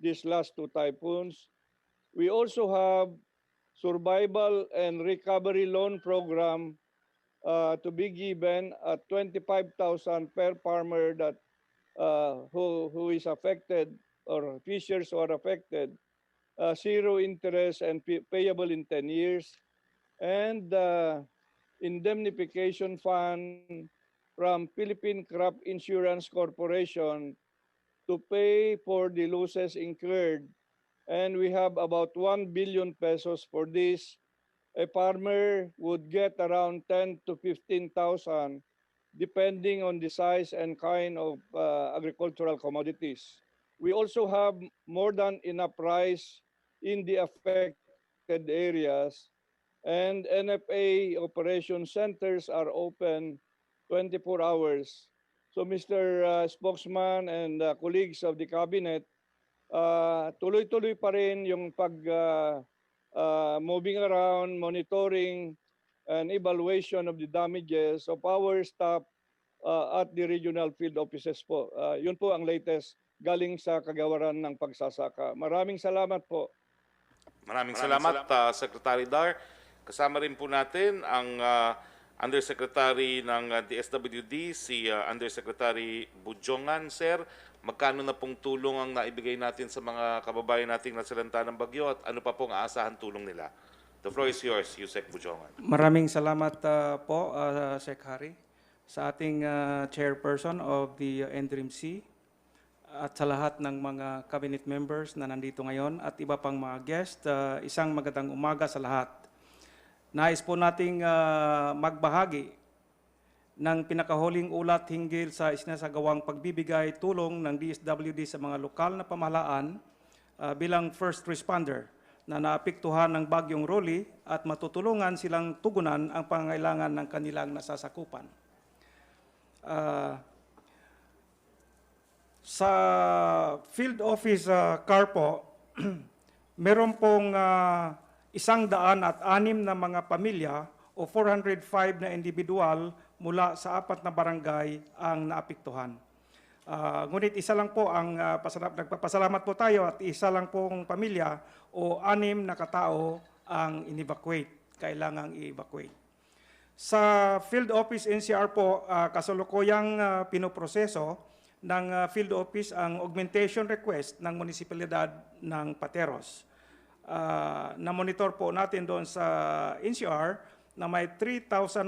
these last two typhoons. We also have survival and recovery loan program to be given at 25,000 per farmer that who is affected, or fishers who are affected, zero interest and payable in 10 years, and indemnification fund from Philippine Crop Insurance Corporation to pay for the losses incurred. And we have about 1 billion pesos for this a farmer would get around 10 to 15,000 depending on the size and kind of agricultural commodities. We also have more than enough rice in the affected areas, and NFA operation centers are open 24 hours. So Mr. Spokesman and colleagues of the cabinet, tuloy-tuloy pa rin yung moving around, monitoring, and evaluation of the damages of our staff at the regional field offices po. Yun po ang latest galing sa kagawaran ng pagsasaka. Maraming salamat po. Maraming salamat, Secretary Dar. Kasama rin po natin ang Undersecretary ng DSWD, si Undersecretary Bujongan. Sir, magkano na pong tulong ang naibigay natin sa mga kababayan nating nasalanta ng bagyo at ano pa pong aasahan tulong nila? The floor is yours, Yusek Bujongan. Maraming salamat po, Sec. Hari, sa ating chairperson of the NDRIMC at sa lahat ng mga cabinet members na nandito ngayon at iba pang mga guest. Isang magandang umaga sa lahat. Nais po nating magbahagi ng pinakahuling ulat hinggil sa isinasagawang pagbibigay tulong ng DSWD sa mga lokal na pamahalaan bilang first responder na naapektuhan ng bagyong Rolly at matutulungan silang tugunan ang pangangailangan ng kanilang nasasakupan. Sa field office car po, meron pong 106 na mga pamilya o 405 na individual mula sa 4 na barangay ang naapektuhan. Ngunit isa lang po ang nagpapasalamat po tayo at isa lang pong pamilya o 6 na katao ang in-evacuate, kailangang i-evacuate. Sa field office NCR po, kasalukuyang pinoproseso ng field office ang augmentation request ng munisipalidad ng Pateros. Na-monitor po natin doon sa NCR na may 3,160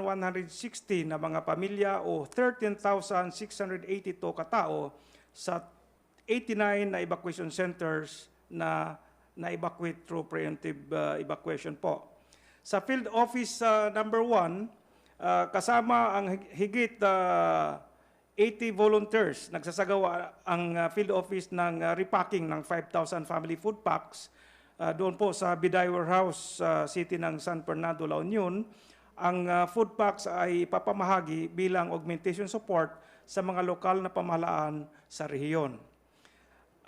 na mga pamilya o 13,682 katao sa 89 na evacuation centers na na-evacuate through preemptive evacuation po. Sa field office number 1, kasama ang higit 80 volunteers, nagsasagawa ang field office ng repacking ng 5,000 family food packs doon po sa Biday Warehouse, City ng San Fernando, La Union. Ang food packs ay papamahagi bilang augmentation support sa mga lokal na pamahalaan sa rehiyon.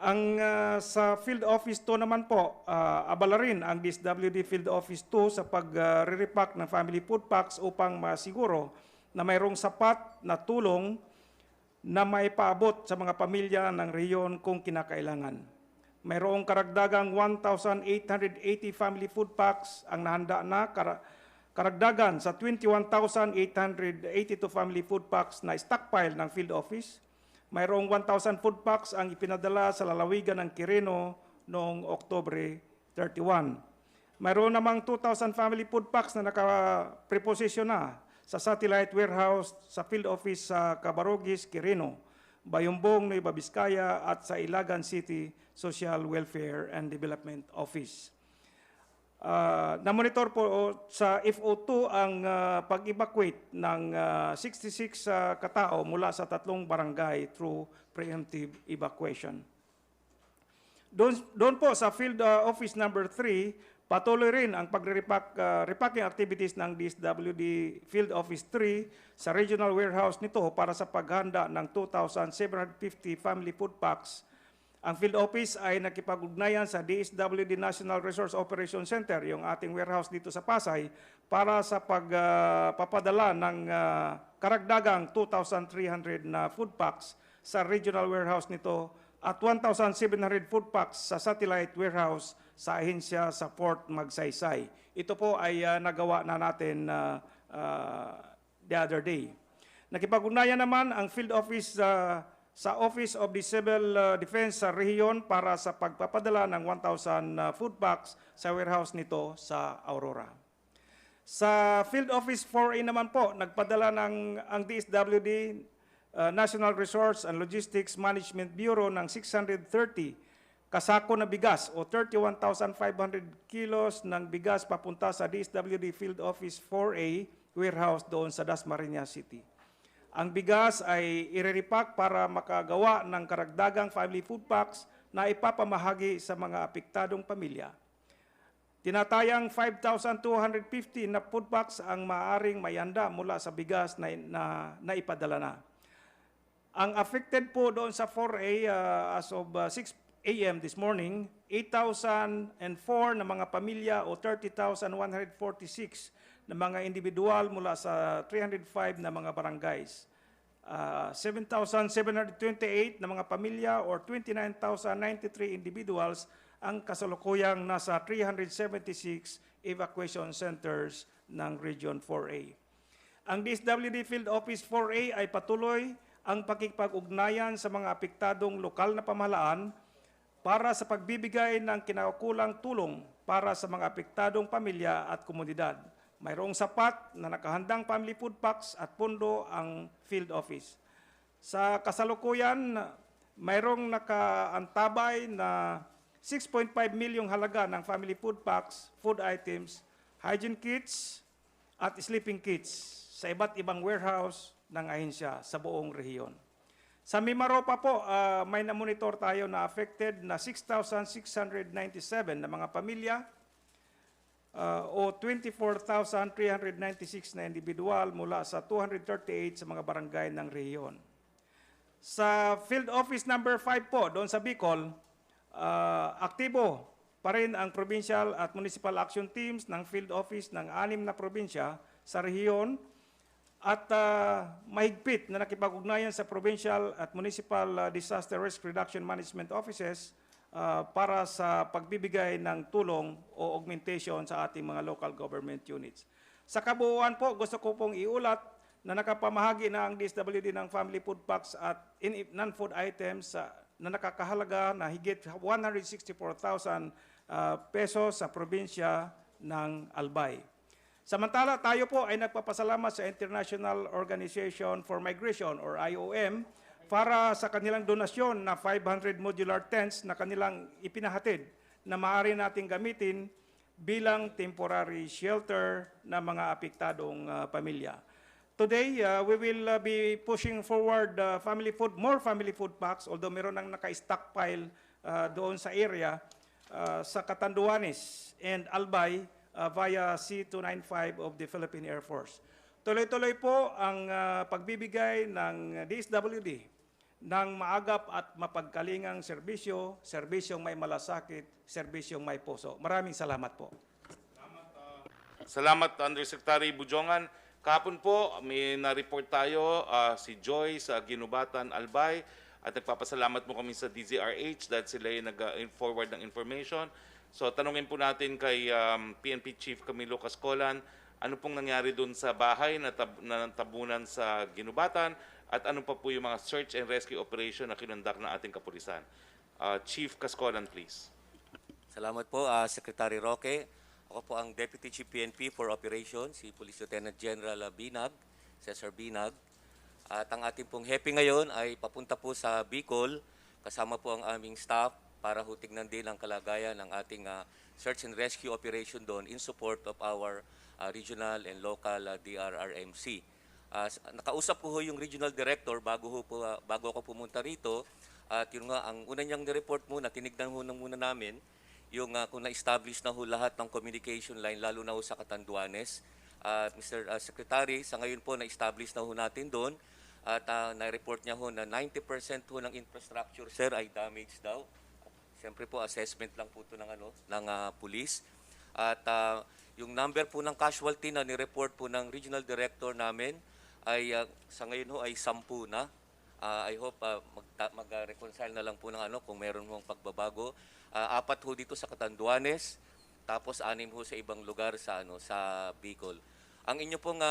Ang sa field office 2 naman po, abala rin ang DSWD field office 2 sa pag-repack ng family food packs upang masiguro na mayroong sapat na tulong na maipaabot sa mga pamilya ng rehiyon kung kinakailangan. Mayroong karagdagang 1,880 family food packs ang nahanda na, karagdagan sa 21,882 family food packs na stockpile ng field office. Mayroong 1,000 food packs ang ipinadala sa lalawigan ng Quirino noong Oktubre 31. Mayroon namang 2,000 family food packs na nakapreposisyon na sa satellite warehouse sa field office sa Cabarogis, Quirino, Bayumbong, Nueva Vizcaya at sa Ilagan City Social Welfare and Development Office. Na-monitor po sa FO2 ang pag-evacuate ng 66 katao mula sa 3 barangay through preemptive evacuation. Doon po sa field office number 3, patuloy rin ang repacking activities ng DSWD Field Office 3 sa regional warehouse nito para sa paghanda ng 2,750 family food packs. Ang field office ay nakipag-ugnayan sa DSWD National Resource Operation Center, yung ating warehouse dito sa Pasay, para sa pagpapadala ng karagdagang 2,300 na food packs sa regional warehouse nito at 1,700 food packs sa satellite warehouse sa ahensya sa Port Magsaysay. Ito po ay nagawa na natin the other day. Nakipag-ugnayan naman ang field office sa Office of the Civil Defense sa rehiyon para sa pagpapadala ng 1,000 food packs sa warehouse nito sa Aurora. Sa Field Office 4A naman po, nagpadala ng ang DSWD National Resource and Logistics Management Bureau ng 630 kasako na bigas o 31,500 kilos ng bigas papunta sa DSWD Field Office 4A warehouse doon sa Dasmariñas City. Ang bigas ay ireripak para makagawa ng karagdagang family food packs na ipapamahagi sa mga apektadong pamilya. Tinatayang 5,250 na food packs ang maaaring mayanda mula sa bigas na ipadala na. Ang affected po doon sa 4A as of 6 a.m. this morning, 8,004 na mga pamilya o 30,146 na mga individual mula sa 305 na mga barangays. 7,728 na mga pamilya or 29,093 individuals ang kasalukuyang nasa 376 evacuation centers ng Region 4A. Ang DSWD Field Office 4A ay patuloy ang pakikipag-ugnayan sa mga apektadong lokal na pamahalaan para sa pagbibigay ng kinaukulang tulong para sa mga apektadong pamilya at komunidad. Mayroong sapat na nakahandang family food packs at pondo ang field office. Sa kasalukuyan, mayroong nakaantabay na 6.5 milyong halaga ng family food packs, food items, hygiene kits at sleeping kits sa iba't ibang warehouse ng ahensya sa buong rehiyon. Sa Mimaropa po, may na-monitor tayo na affected na 6,697 na mga pamilya o 24,396 na individual mula sa 238 sa mga barangay ng rehiyon. Sa Field Office number 5 po, doon sa Bicol, aktibo pa rin ang provincial at municipal action teams ng Field Office ng 6 na probinsya sa rehiyon at mahigpit na nakipag-ugnayan sa provincial at municipal disaster risk reduction management offices para sa pagbibigay ng tulong o augmentation sa ating mga local government units. Sa kabuuan po, gusto ko pong iulat na nakapamahagi na ang DSWD ng family food packs at non-food items na nakakahalaga na higit 164,000 pesos sa probinsya ng Albay. Samantala, tayo po ay nagpapasalamat sa International Organization for Migration or IOM para sa kanilang donasyon na 500 modular tents na kanilang ipinahatid na maaari nating gamitin bilang temporary shelter ng mga apektadong pamilya. Today, we will be pushing forward more family food packs, although meron nang naka-stockpile doon sa area sa Catanduanes and Albay via C-295 of the Philippine Air Force. Tuloy-tuloy po ang pagbibigay ng DSWD ng maagap at mapagkalingang serbisyo, serbisyong may malasakit, serbisyong may puso. Maraming salamat po. Salamat, Undersecretary Bujongan. Kahapon po, may na-report tayo si Joy sa Ginubatan, Albay, at nagpapasalamat mo kami sa DZRH dahil sila ay nag-forward ng information. So tanungin po natin kay PNP Chief Camilo Cascolan, ano pong nangyari doon sa bahay na tabunan sa Ginubatan at ano pa po yung mga search and rescue operation na kinundak ng ating kapulisan. Chief Cascolan, please. Salamat po, Secretary Roque. Ako po ang Deputy Chief PNP for Operations, si Police Lieutenant General Binag, Cesar Binag. At ang ating pong happy ngayon ay papunta po sa Bicol, kasama po ang aming staff para tignan din ang kalagayan ng ating search and rescue operation doon in support of our regional and local DRRMC. Nakausap ko yung regional director bago ako pumunta rito at yun nga, ang una niyang ni-report muna, tinignan muna namin yung kung na-establish na lahat ng communication line, lalo na sa Catanduanes. Mr. Secretary, sa ngayon po na-establish na natin doon at na-report niya na 90% ng infrastructure, sir, ay damaged daw. Siyempre po, assessment lang po ito ng police. At yung number po ng casualty na ni-report po ng regional director namin ay sa ngayon ay 10 na. I hope mag-reconcile na lang po ng kung meron mong pagbabago. 4 dito sa Catanduanes, tapos 6 sa ibang lugar sa Bicol. Ang inyo pong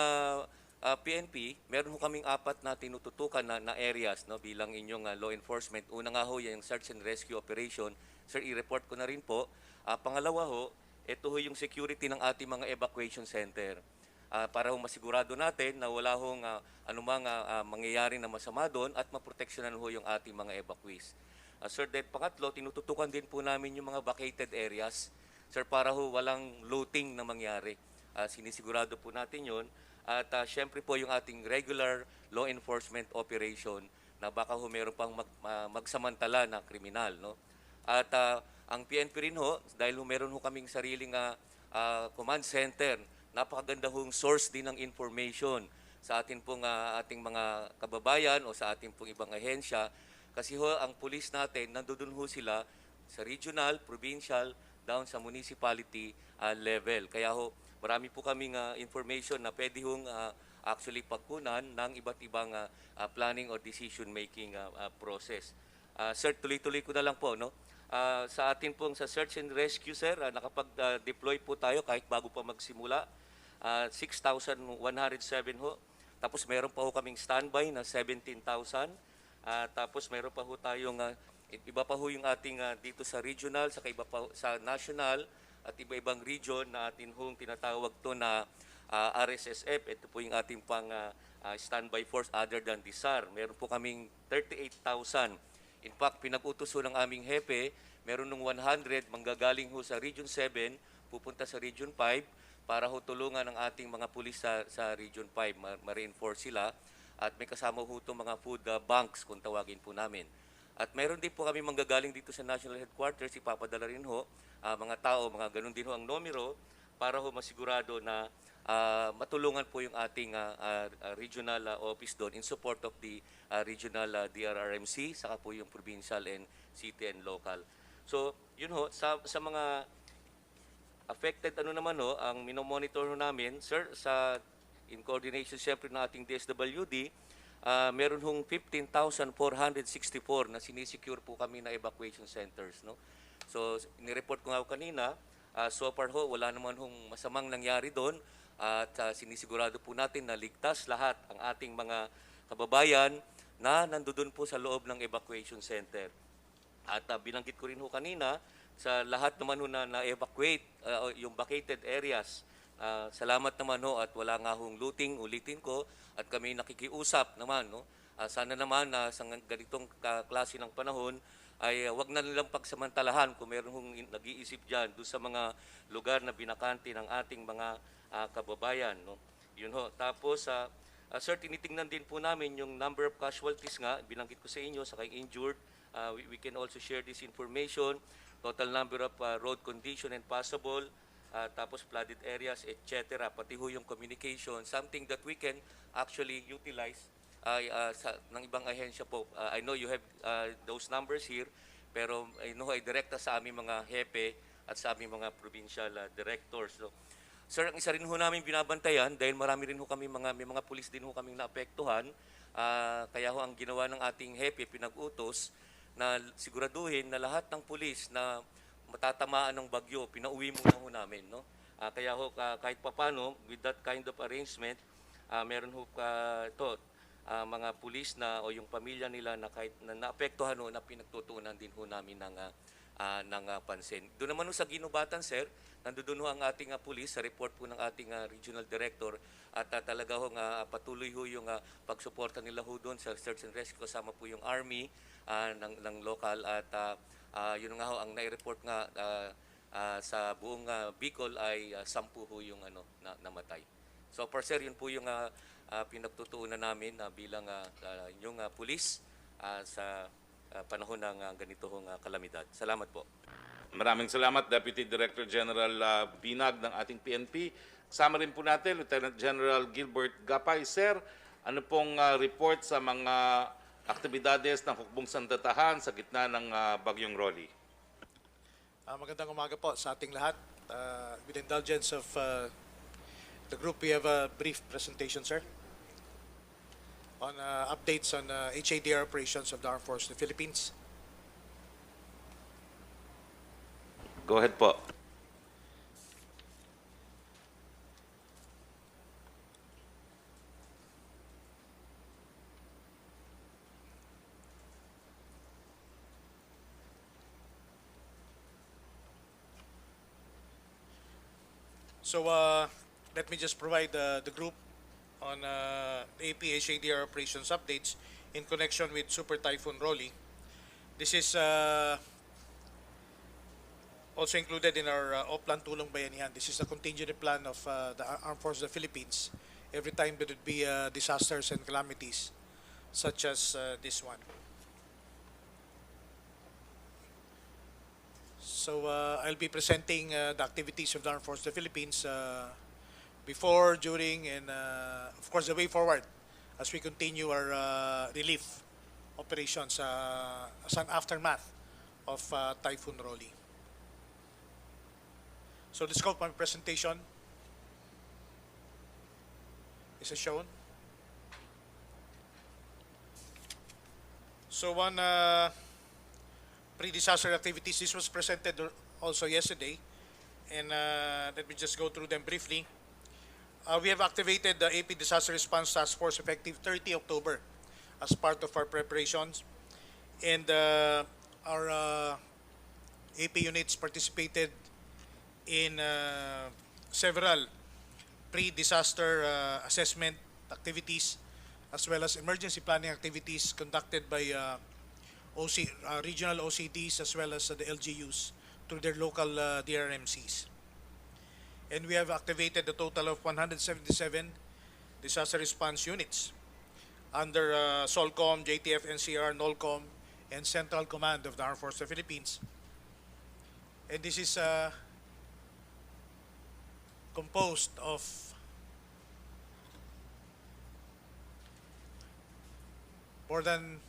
PNP, meron kaming 4 na tinututukan na areas bilang inyong law enforcement. Una nga yung search and rescue operation. Sir, i-report ko na rin po. Pangalawa ito yung security ng ating mga evacuation center. Para masigurado natin na wala anumang mangyayari na masama doon at maproteksyonan yung ating mga evacuees. Sir, then pangatlo, tinututukan din po namin yung mga vacated areas, sir, para ho walang looting na mangyari. Sinisigurado po natin yun. At syempre po yung ating regular law enforcement operation na baka ho meron pang magsamantala na kriminal, no? At ang PNP rin ho, dahil ho meron ho kaming sariling command center, napakaganda hong source din ng information sa ating mga kababayan o sa ating pong ibang ahensya. Kasi ho, ang police natin, nandoon ho sila sa regional, provincial, down sa municipality level. Kaya ho, marami po kaming information na pwede hong actually pagkunan ng iba't ibang planning or decision-making process. Sir, tuloy-tuloy ko na lang po, no? Sa atin pong sa search and rescue, sir, nakapag-deploy po tayo kahit bago pa magsimula. 6,107 ho. Tapos meron pa ho kaming standby na 17,000. Tapos meron pa ho tayong iba pa ho yung ating dito sa regional, sa iba pa sa national at iba-ibang region na atin hong tinatawag to na RSSF. Ito po yung ating pang standby force other than the SAR. Meron po kaming 38,000. In fact, pinag-utos ho ng aming hepe, meron ng 100 manggagaling ho sa Region 7, pupunta sa Region 5 para ho tulungan ang ating mga pulis sa Region 5, ma-reinforce sila. At may kasama ho itong mga food banks kung tawagin po namin. At meron din po kami manggagaling dito sa National Headquarters, ipapadala rin ho mga tao, mga ganun din ho ang numero para ho masigurado na matulungan po yung ating regional office doon in support of the regional DRRMC, saka po yung provincial and city and local. So, yun ho, sa mga affected naman ho, ang minomonitor ho namin, sir, in coordination siyempre ng ating DSWD, meron hong 15,464 na sinisecure po kami na evacuation centers, no? So, nireport ko nga kanina, so far ho, wala naman hong masamang nangyari doon at sinisigurado po natin na ligtas lahat ang ating mga kababayan na nandoon po sa loob ng evacuation center. At binanggit ko rin ho kanina, sa lahat naman ho na evacuate yung vacated areas, salamat naman ho at wala nga hong looting, ulitin ko, at kami nakikiusap naman, no? Sana naman sa ganitong klase ng panahon ay wag na nilang pagsamantalahan kung meron hong nag-iisip dyan doon sa mga lugar na binakante ng ating mga kababayan, no? Yun ho. Tapos, sir, tinitingnan din po namin yung number of casualties nga, binanggit ko sa inyo, sa kay injured. We can also share this information, total number of road condition and possible, tapos flooded areas, etc. Pati ho yung communication, something that we can actually utilize ng ibang ahensya po. I know you have those numbers here, pero I know ay direkta sa aming mga hepe at sa aming mga provincial directors. So, sir, ang isa rin ho namin binabantayan dahil marami rin ho kami may mga pulis din ho kaming naapektuhan. Kaya ho ang ginawa ng ating hepe, pinag-utos na siguraduhin na lahat ng pulis na matatamaan ng bagyo, pinauwi muna ho namin, no? Kaya ho, kahit papano, with that kind of arrangement, meron ho mga pulis na o yung pamilya nila na kahit na naapektuhan ho, na pinagtutuunan din ho namin ng pansin. Doon naman ho sa ginubatan, sir, nandoon ho ang ating pulis sa report po ng ating regional director at talaga ho patuloy ho yung pagsuporta nila ho doon sa search and rescue, kasama po yung army ng local at yun nga ho ang nai-report nga sa buong Bicol ay 10 ho yung namatay. So for sir, yun po yung pinagtutuunan namin bilang yung pulis sa panahon ng ganito hong kalamidad. Salamat po. Maraming salamat, Deputy Director General Binag ng ating PNP. Kasama rin po natin, Lieutenant General Gilbert Gapay. Sir, ano pong report sa mga aktibidades ng hukbong sandatahan sa gitna ng Bagyong Rolly? Magandang umaga po sa ating lahat. With indulgence of the group, we have a brief presentation, sir, on updates on HADR operations of the Armed Forces of the Philippines. Go ahead po. So let me just provide the group on AP HADR operations updates in connection with Super Typhoon Rolly. This is also included in our O-Plan Tulong Bayanihan. This is a contingency plan of the Armed Forces of the Philippines every time there would be disasters and calamities such as this one. So I'll be presenting the activities of the Armed Forces of the Philippines before, during, and of course the way forward as we continue our relief operations as an aftermath of Typhoon Rolly. So the scope of my presentation is as shown. So one pre-disaster activities, this was presented also yesterday, and let me just go through them briefly. We have activated the AP Disaster Response Task Force effective 30 October as part of our preparations, and our AP units participated in several pre-disaster assessment activities as well as emergency planning activities conducted by regional OCDs as well as the LGUs through their local DRMCs. And we have activated a total of 177 disaster response units under SOLCOM, JTF, NCR, NOLCOM, and Central Command of the Armed Forces of the Philippines. And this is composed of more than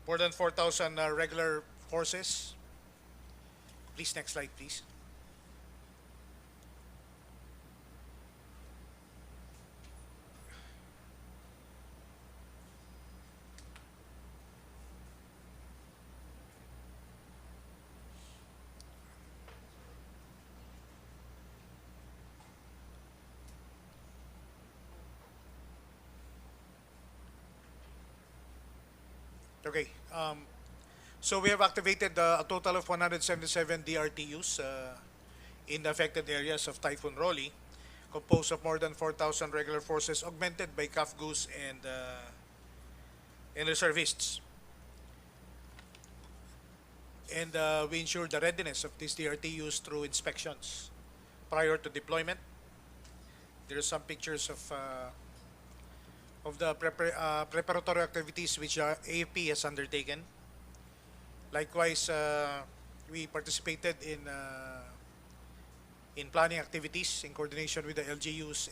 4,000 regular forces. Please, next slide, please. Okay, so we have activated a total of 177 DRTUs in the affected areas of Typhoon Rolly, composed of more than 4,000 regular forces augmented by CAFGUs and reservists. And we ensure the readiness of these DRTUs through inspections prior to deployment. There are some pictures of the preparatory activities which AFP has undertaken. Likewise, we participated in planning activities in coordination with the LGUs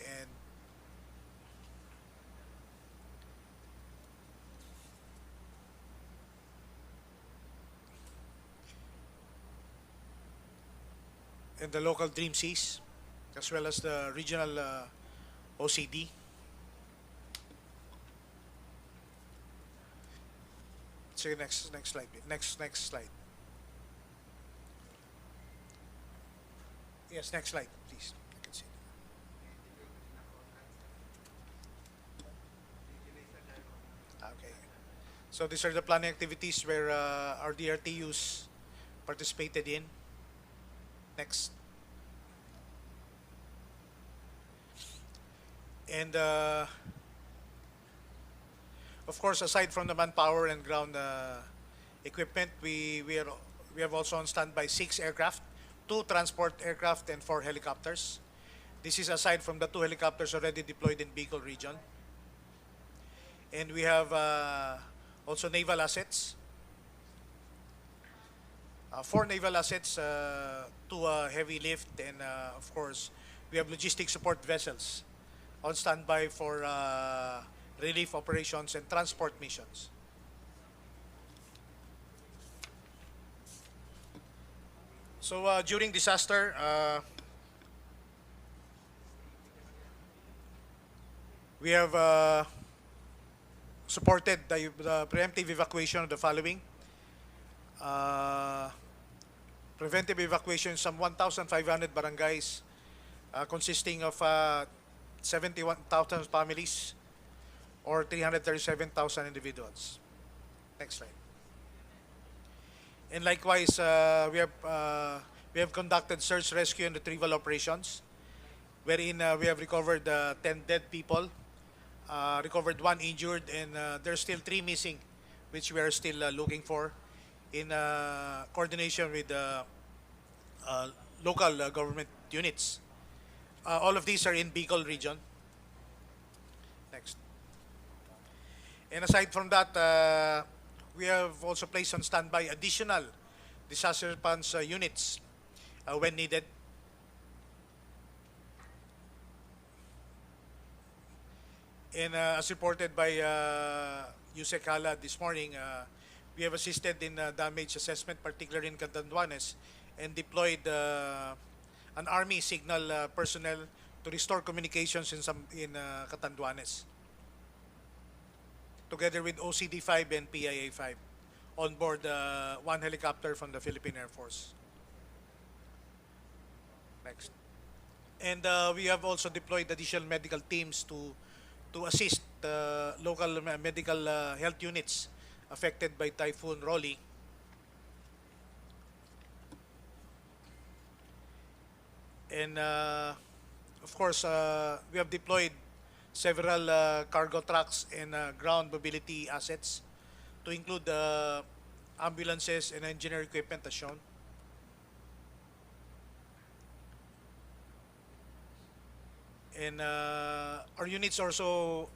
and the local DREAMCs, as well as the regional OCD. So next slide, next slide. Yes, next slide, please. I can see. Okay. So these are the planning activities where our DRTUs participated in. Next. And of course, aside from the manpower and ground equipment, we have also on standby 6 aircraft, 2 transport aircraft, and 4 helicopters. This is aside from the 2 helicopters already deployed in Bicol region. And we have also naval assets, 4 naval assets, 2 heavy lift, and of course, we have logistic support vessels on standby for relief operations and transport missions. So during disaster, we have supported the preemptive evacuation of the following. Preventive evacuation in some 1,500 barangays consisting of 71,000 families or 337,000 individuals. Next slide. And likewise, we have conducted search, rescue, and retrieval operations, wherein we have recovered 10 dead people, recovered 1 injured, and there's still 3 missing which we are still looking for in coordination with local government units. All of these are in Bicol region. Next. And aside from that, we have also placed on standby additional disaster response units when needed. And as reported by Yusek Hala this morning, we have assisted in damage assessment, particularly in Catanduanes, and deployed an Army signal personnel to restore communications in Catanduanes, together with OCD-5 and PIA-5, on board one helicopter from the Philippine Air Force. Next. And we have also deployed additional medical teams to assist local medical health units affected by Typhoon Roque. And of course, we have deployed several cargo trucks and ground mobility assets, to include ambulances and engineering equipment as shown. And our units also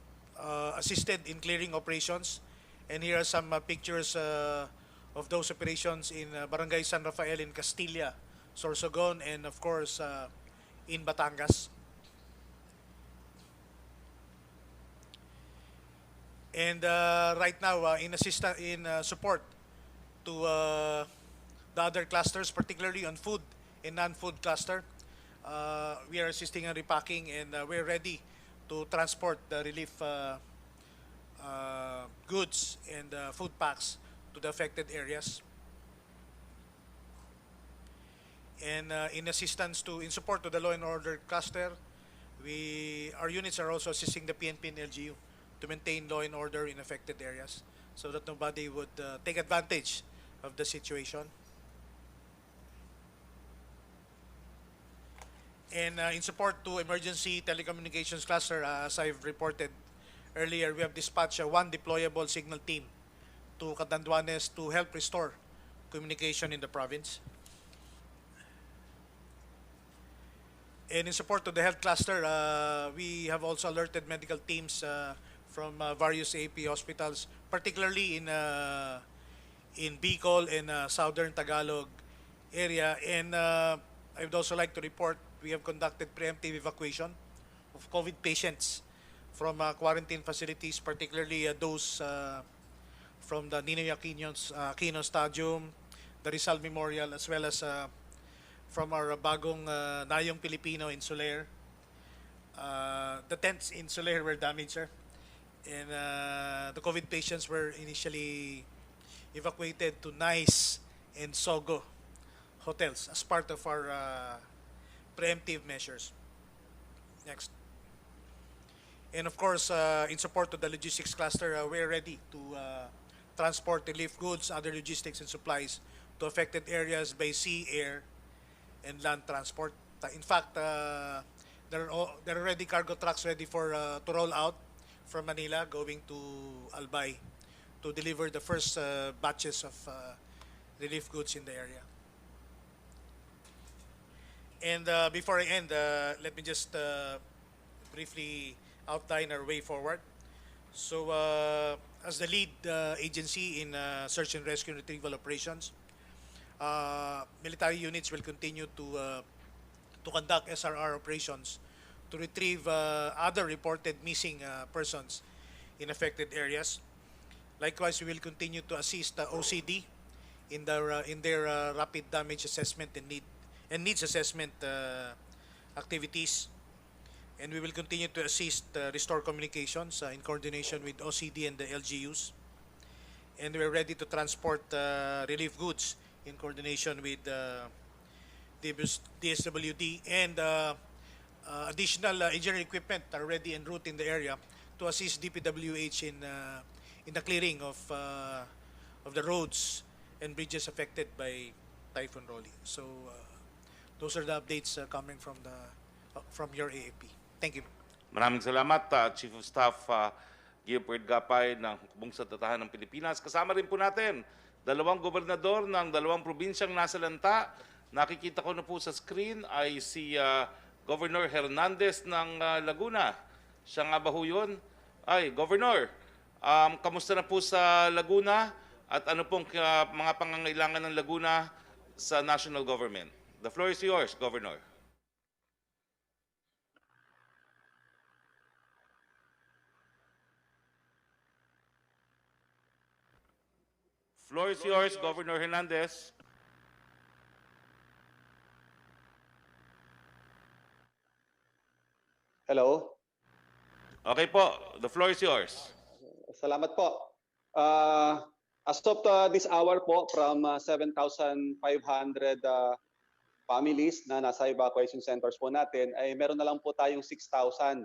assisted in clearing operations. And here are some pictures of those operations in Barangay San Rafael in Castilla, Sorsogon, and of course in Batangas. And right now, in support to the other clusters, particularly on food and non-food cluster, we are assisting in repacking, and we're ready to transport the relief goods and food packs to the affected areas. And in support to the law and order cluster, our units are also assisting the PNP and LGU to maintain law and order in affected areas, so that nobody would take advantage of the situation. And in support to emergency telecommunications cluster, as I've reported earlier, we have dispatched one deployable signal team to Catanduanes to help restore communication in the province. And in support to the health cluster, we have also alerted medical teams from various AP hospitals, particularly in Bicol and southern Tagalog area. And I would also like to report we have conducted preemptive evacuation of COVID patients from quarantine facilities, particularly those from the Ninoy Aquino Stadium, the Rizal Memorial, as well as from our bagong Nayong Pilipino in Soler. The tents in Soler were damaged, sir. And the COVID patients were initially evacuated to Nice and Sogo hotels as part of our preemptive measures. Next. And of course, in support of the logistics cluster, we're ready to transport relief goods, other logistics and supplies to affected areas by sea, air, and land transport. In fact, there are already cargo trucks ready to roll out from Manila going to Albay to deliver the first batches of relief goods in the area. And before I end, let me just briefly outline our way forward. So, as the lead agency in search and rescue and retrieval operations, military units will continue to conduct SRR operations to retrieve other reported missing persons in affected areas. Likewise, we will continue to assist the OCD in their rapid damage assessment and needs assessment activities. And we will continue to assist restore communications in coordination with OCD and the LGUs. And we're ready to transport relief goods in coordination with DSWD, and additional engineering equipment are ready en route in the area to assist DPWH in the clearing of the roads and bridges affected by Typhoon Roque. So those are the updates coming from your AAP. Thank you. Maraming salamat, Chief of Staff Gilbert Gapay ng Hukbong sa Tatahan ng Pilipinas. Kasama rin po natin dalawang gobernador ng dalawang probinsyang nasalanta. Nakikita ko na po sa screen ay si Governor Hernandez ng Laguna. Siya nga ba ho yun? Ay, Governor, kamusta na po sa Laguna at ano pong mga pangangailangan ng Laguna sa national government? The floor is yours, Governor. Floor is yours, Governor Hernandez. Hello. Okay po, the floor is yours. Salamat po. As of this hour po, from 7,500 families na nasa evacuation centers po natin, ay meron na lang po tayong 6,000.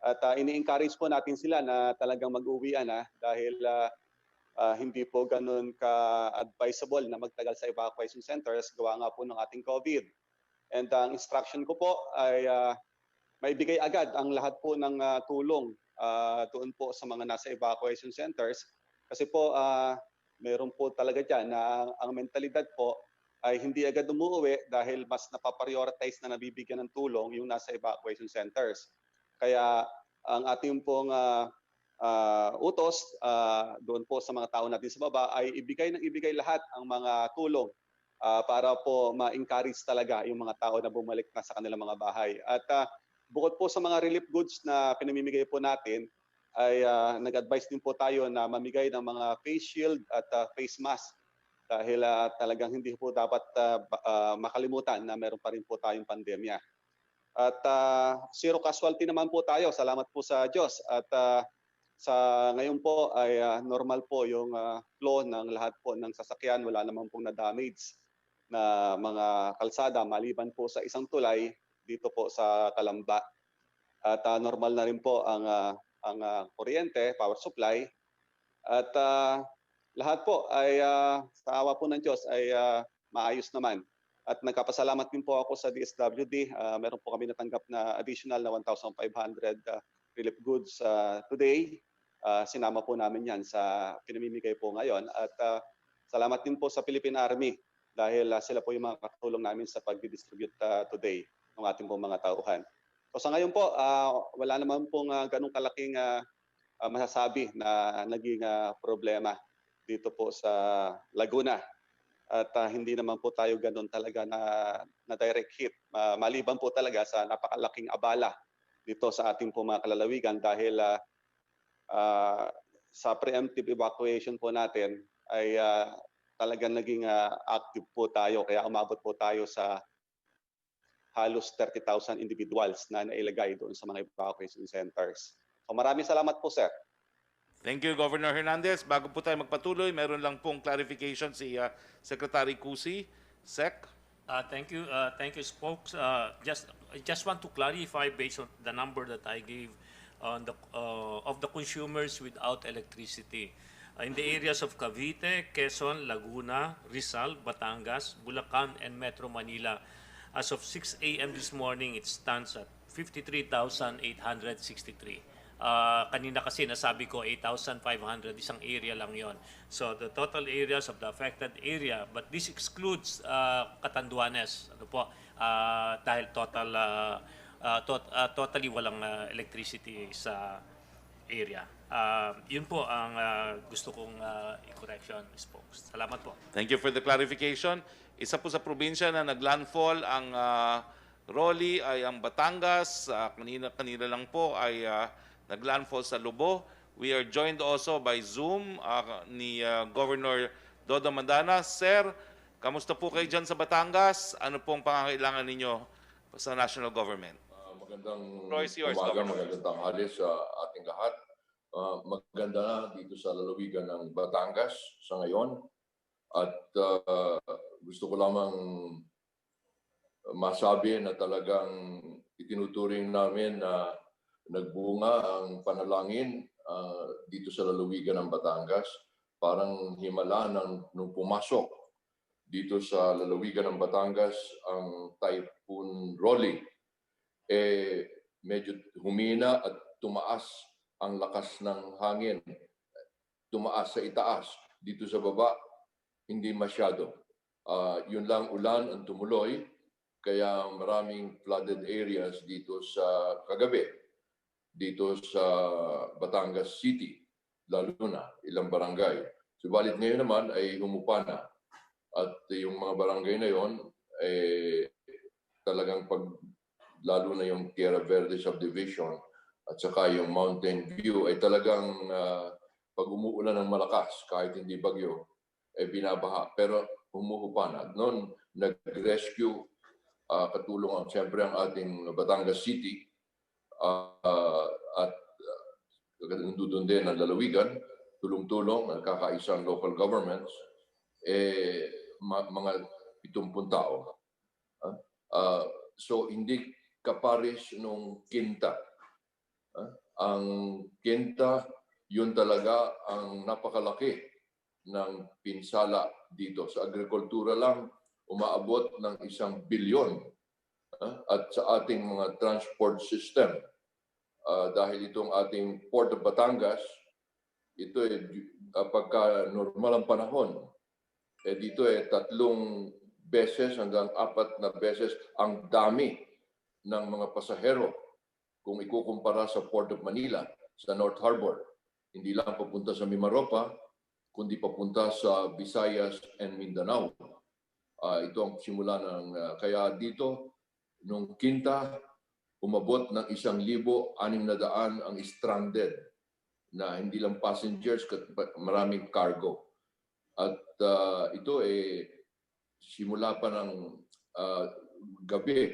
At ini-encourage po natin sila na talagang mag-uwian dahil hindi po ganun ka-advisable na magtagal sa evacuation centers gawa nga po ng ating COVID. And ang instruction ko po ay maibigay agad ang lahat po ng tulong doon po sa mga nasa evacuation centers. Kasi po meron po talaga dyan na ang mentalidad po ay hindi agad umuwi dahil mas napaprioritize na nabibigyan ng tulong yung nasa evacuation centers. Kaya ang ating pong utos doon po sa mga tao natin sa baba ay ibigay lahat ang mga tulong para po ma-encourage talaga yung mga tao na bumalik na sa kanilang mga bahay. At bukod po sa mga relief goods na pinamimigay po natin, ay nag-advise din po tayo na mamigay ng mga face shield at face mask dahil talagang hindi po dapat makalimutan na meron pa rin po tayong pandemya. At zero casualty naman po tayo. Salamat po sa Diyos. At sa ngayon po ay normal po yung flow ng lahat po ng sasakyan. Wala naman pong na-damage na mga kalsada maliban po sa isang tulay dito po sa Kalamba. At normal na rin po ang kuryente, power supply. At lahat po ay sa awa po ng Diyos ay maayos naman. At nagkapasalamat din po ako sa DSWD. Meron po kami natanggap na additional na 1,500 relief goods today. Sinama po namin yan sa pinamimigay po ngayon. At salamat din po sa Philippine Army dahil sila po yung mga katulong namin sa pag-distribute today ng ating pong mga tauhan. So sa ngayon po, wala naman pong ganong kalaking masasabi na naging problema dito po sa Laguna. At hindi naman po tayo ganon talaga na direct hit. Maliban po talaga sa napakalaking abala dito sa ating po mga kalalawigan dahil sa preemptive evacuation po natin ay talagang naging active po tayo. Kaya umabot po tayo sa halos 30,000 individuals na nailagay doon sa mga evacuation centers. So maraming salamat po, sir. Thank you, Governor Hernandez. Bago po tayo magpatuloy, meron lang pong clarification si Secretary Cusi. Sec? Thank you, spokes. I just want to clarify based on the number that I gave on of the consumers without electricity. In the areas of Cavite, Quezon, Laguna, Rizal, Batangas, Bulacan, and Metro Manila, as of 6 a.m. this morning, it stands at 53,863. Kanina kasi nasabi ko 8,500, isang area lang yon. So the total areas of the affected area, but this excludes Catanduanes, ano po, dahil totally walang electricity sa area. Yun po ang gusto kong i-correction, spokes. Salamat po. Thank you for the clarification. Isa po sa probinsya na naglandfall ang Rolly ay ang Batangas. Kanina lang po ay naglandfall sa Lubo. We are joined also by Zoom ni Governor Dodo Mandana. Sir, kamusta po kayo dyan sa Batangas? Ano pong pangangailangan ninyo sa national government? Magandang yours, umaga, Governor. magandang tanghali sa ating lahat. Maganda na dito sa lalawigan ng Batangas sa ngayon. At gusto ko lamang masabi na talagang itinuturing namin na nagbunga ang panalangin dito sa lalawigan ng Batangas. Parang himala nung pumasok dito sa lalawigan ng Batangas ang Typhoon Rolly. Medyo humina at tumaas ang lakas ng hangin tumaas sa itaas. Dito sa baba, hindi masyado. Yun lang ulan ang tumuloy, kaya maraming flooded areas dito sa kagabi, dito sa Batangas City, lalo na ilang barangay. Subalit ngayon naman ay humupa na. At yung mga barangay na yon, talagang lalo na yung Tierra Verde subdivision at saka yung Mountain View ay talagang pag umuulan ng malakas, kahit hindi bagyo, binabaha. Pero humuhupa na. Noon, nag-rescue, katulong siyempre ang ating Batangas City at doon din ang lalawigan, tulong-tulong, nagkakaisang local governments, mga 70 tao. So, hindi kapares nung Quinta. Ang Quinta, yun talaga ang napakalaki ng pinsala dito. Sa agrikultura lang, umaabot ng 1 bilyon. At sa ating mga transport system, dahil itong ating Port of Batangas, ito pagka normal ang panahon, dito 3 beses hanggang 4 na beses ang dami ng mga pasahero kung ikukumpara sa Port of Manila, sa North Harbor. Hindi lang papunta sa Mimaropa, kundi papunta sa Visayas and Mindanao. Ito ang simula ng, kaya dito, nung Quinta, umabot ng 1,600 ang stranded na hindi lang passengers, maraming cargo. At ito simula pa ng gabi,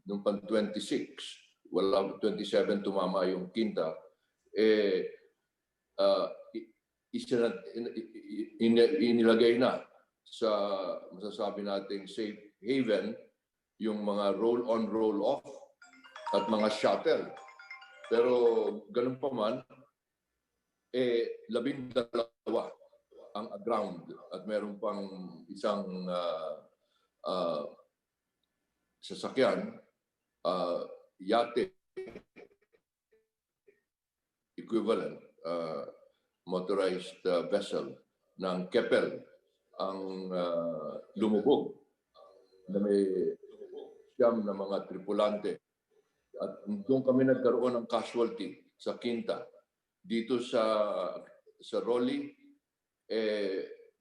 nung 26, wala 27 tumama yung Quinta, inilagay na sa masasabi nating safe haven yung mga roll-on, roll-off at mga shuttle. Pero ganun pa man, 12 ang aground at meron pang isang sasakyan, yate equivalent, motorized vessel ng Keppel ang lumubog na may siyam na mga tripulante. At doon kami nagkaroon ng casualty sa Quinta. Dito sa Roli,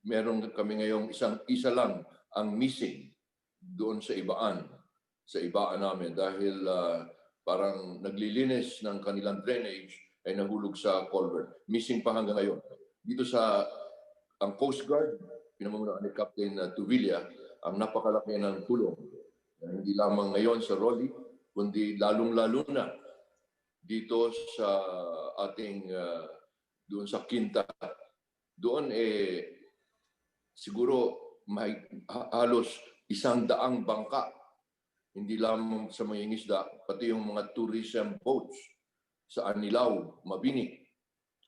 meron kami ngayong isa lang ang missing doon sa ibaan namin dahil parang naglilinis ng kanilang drainage ay nahulog sa culvert. Missing pa hanggang ngayon. Dito ang Coast Guard, pinamumunuan ni Captain Tuvilla, ang napakalaki ng tulong. Hindi lamang ngayon sa Roli, kundi lalong-lalo na dito sa ating doon sa Quinta. Doon siguro may halos 100 bangka. Hindi lamang sa mga isda, pati yung mga tourism boats sa Anilao, Mabini,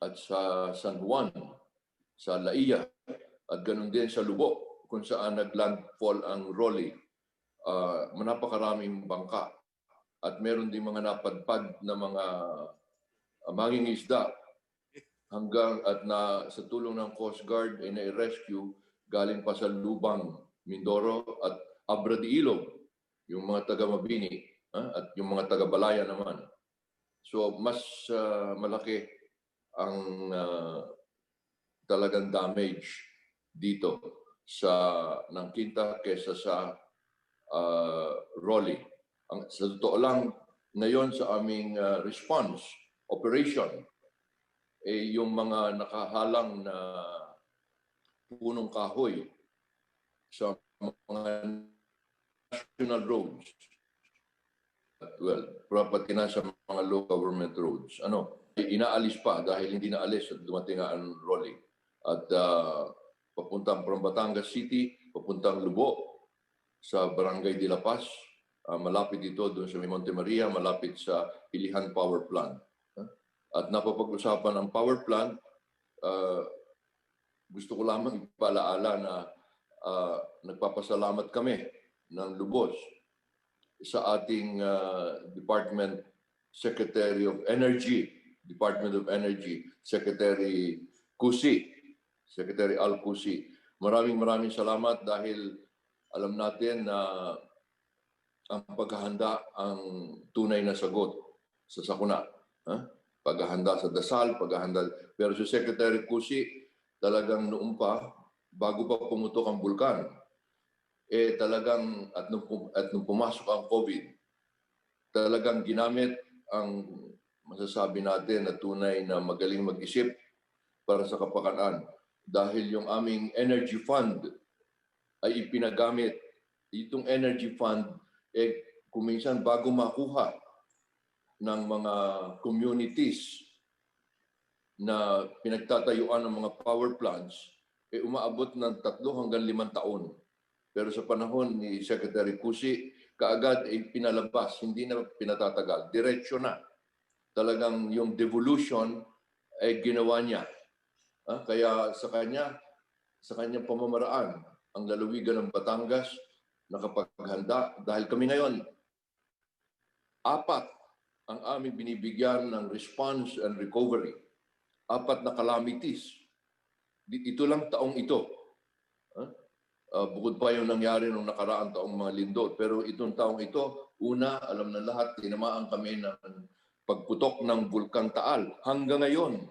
at sa San Juan, sa Laia, at ganun din sa Lubo, kung saan naglandfall ang Roli. Napakaraming bangka. At meron din mga napadpad na mga mangingisda hanggang at sa tulong ng Coast Guard ay na-rescue galing pa sa Lubang, Mindoro at Abra de Ilog, yung mga taga-Mabini at yung mga taga-Balaya naman. So mas malaki ang talagang damage dito ng Quinta kesa sa Roli. Sa totoo lang, ngayon sa aming response operation, yung mga nakahalang na punong kahoy sa mga national roads, well, pati na sa mga local government roads, inaalis pa dahil hindi naalis at dumating ang Roli. At papuntang from Batangas City, papuntang Lubo, sa Barangay de La Paz, malapit dito doon sa Monte Maria, malapit sa Ilihan Power Plant. At napapag-usapan ang power plant, gusto ko lamang ipalaala na nagpapasalamat kami ng lubos sa ating Department Secretary of Energy, Department of Energy, Secretary Kusi, Secretary Al Kusi. Maraming salamat dahil alam natin na ang paghahanda ang tunay na sagot sa sakuna. Paghahanda sa dasal, paghahanda. Pero si Secretary Kusi, talagang noon pa, bago pa pumutok ang bulkan, talagang, at nung pumasok ang COVID, talagang ginamit ang masasabi natin na tunay na magaling mag-isip para sa kapakanan. Dahil yung aming energy fund ay ipinagamit. Itong energy fund, kuminsan bago makuha ng mga communities na pinagtatayuan ng mga power plants, umaabot ng 3 hanggang 5 taon. Pero sa panahon ni Secretary Kusi, kaagad ay pinalabas, hindi na pinatatagal. Diretsyo na. Talagang yung devolution ay ginawa niya. Kaya sa kanyang pamamaraan, ang lalawigan ng Batangas nakapaghanda. Dahil kami ngayon, 4 ang aming binibigyan ng response and recovery. 4 na calamities. Ito lang taong ito. Bukod pa yung nangyari nung nakaraang taong mga lindol. Pero itong taong ito, una, alam na lahat, tinamaan kami ng pagputok ng Bulkang Taal. Hanggang ngayon,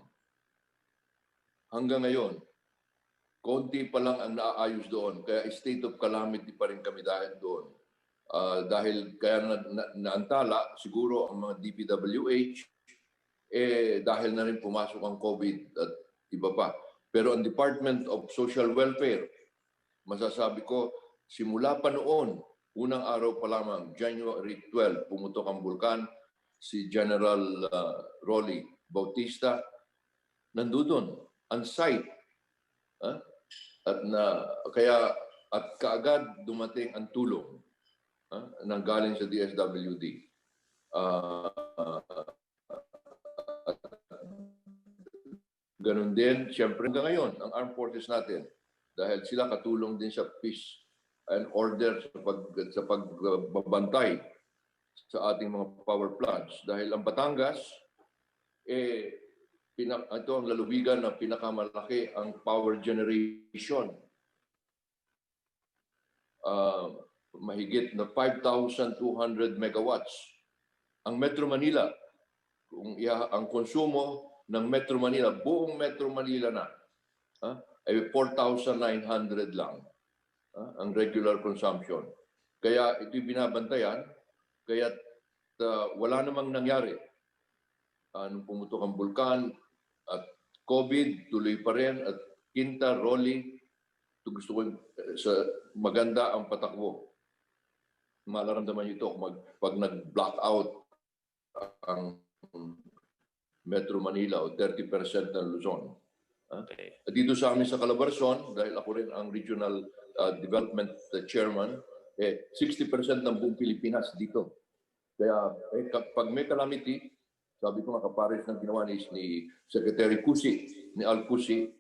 konti pa lang ang naaayos doon. Kaya state of calamity pa rin kami dahil doon. Dahil kaya naantala, siguro ang mga DPWH, dahil na rin pumasok ang COVID at iba pa. Pero ang Department of Social Welfare, masasabi ko, simula pa noon, unang araw pa lamang, January 12, pumutok ang bulkan, si General Rolly Bautista, nandun, on site. At kaagad dumating ang tulong nang galing sa DSWD. Ganon din, siyempre hanggang ngayon, ang armed forces natin, dahil sila katulong din sa peace and order sa pagbabantay sa ating mga power plants. Dahil ang Batangas, ito ang lalawigan na pinakamalaki ang power generation. Mahigit na 5,200 megawatts. Ang Metro Manila, ang konsumo ng Metro Manila, buong Metro Manila na, ay 4,900 lang ang regular consumption. Kaya ito'y binabantayan, kaya wala namang nangyari. Nung pumutok ang bulkan at COVID, tuloy pa rin, at Quinta, Rolly, ito gusto ko maganda ang patakbo. Malaramdaman nyo ito pag nag-blackout ang Metro Manila o 30% ng Luzon. Okay. Dito sa amin sa Calabarzon, dahil ako rin ang Regional Development Chairman, 60% ng buong Pilipinas dito. Kaya pag may calamity, sabi ko nga kapares ng ginawa ni Secretary Kusi, ni Al Kusi,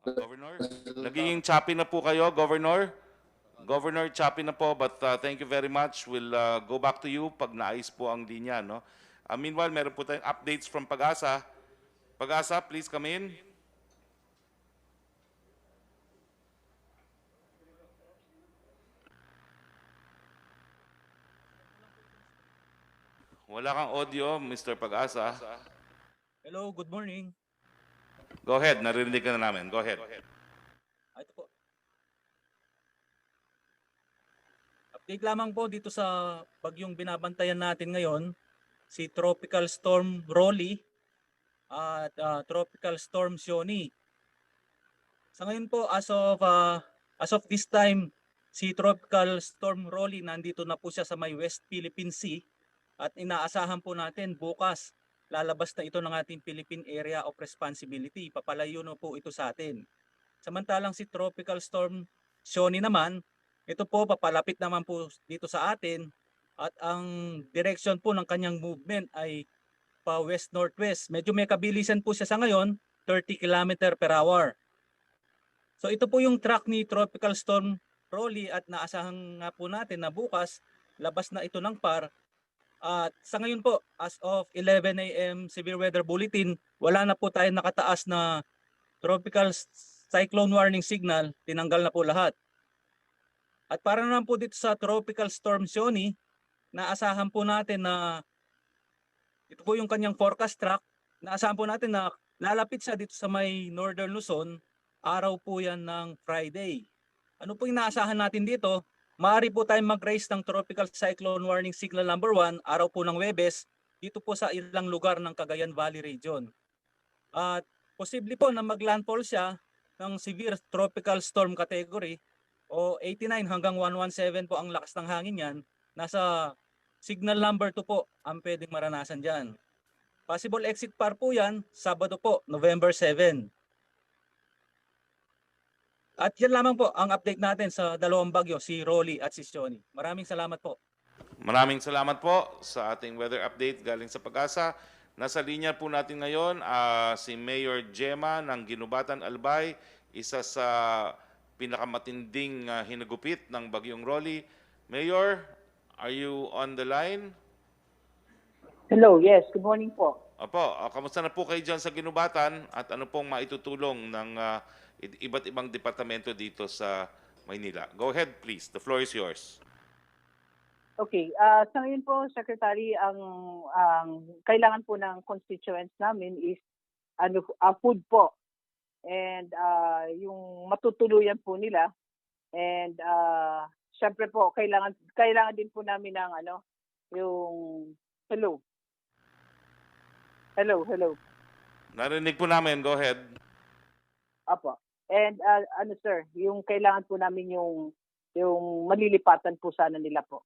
Governor, naging choppy na po kayo, Governor. Governor, choppy na po, but thank you very much. We'll go back to you pag naayos po ang linya. No? Meanwhile, meron po tayong updates from Pag-asa. Pag-asa, please come in. Wala kang audio, Mr. Pag-asa. Hello, good morning. Go ahead, narinig ka na namin. Go ahead. Ito po. Update lamang po dito sa bagyong binabantayan natin ngayon, si Tropical Storm Rolly at Tropical Storm Sioni. Sa ngayon po, as of this time, si Tropical Storm Rolly nandito na po siya sa may West Philippine Sea at inaasahan po natin bukas lalabas na ito ng ating Philippine Area of Responsibility. Papalayo na po ito sa atin. Samantalang si Tropical Storm Sioni naman, ito po papalapit naman po dito sa atin at ang direction po ng kanyang movement ay pa west-northwest. Medyo may kabilisan po siya sa ngayon, 30 km per hour. So ito po yung track ni Tropical Storm Rolly at naasahan nga po natin na bukas labas na ito ng PAR. At sa ngayon po, as of 11 a.m. Severe Weather Bulletin, wala na po tayong nakataas na tropical cyclone warning signal, tinanggal na po lahat. At para naman po dito sa Tropical Storm Sioni, naasahan po natin na ito po yung kanyang forecast track. Naasahan po natin na lalapit siya dito sa may Northern Luzon, araw po yan ng Friday. Ano po yung naasahan natin dito? Maaari po tayong mag-raise ng Tropical Cyclone Warning Signal number 1, araw po ng Webes, dito po sa ilang lugar ng Cagayan Valley Region. At posible po na maglandfall siya ng severe tropical storm category o 89 hanggang 117 po ang lakas ng hangin yan. Nasa signal number 2 po ang pwedeng maranasan dyan. Possible exit PAR po yan, Sabado po, November 7. At yan lamang po ang update natin sa dalawang bagyo, si Rolly at si Sioni. Maraming salamat po. Maraming salamat po sa ating weather update galing sa Pag-asa. Nasa linya po natin ngayon si Mayor Gemma ng Ginubatan, Albay, isa sa pinakamatinding hinagupit ng Bagyong Rolly. Mayor, are you on the line? Hello, yes. Good morning po. Opo, kamusta na po kayo dyan sa Ginubatan at ano pong maitutulong ng iba't ibang departamento dito sa Maynila? Go ahead please, the floor is yours. Okay, sa ngayon po, Secretary, ang kailangan po ng constituents namin is food po. And yung matutuluyan po nila. And syempre po, kailangan din po namin ng yung hello. Narinig po namin, go ahead. Apo. And sir, yung kailangan po namin yung malilipatan po sana nila po.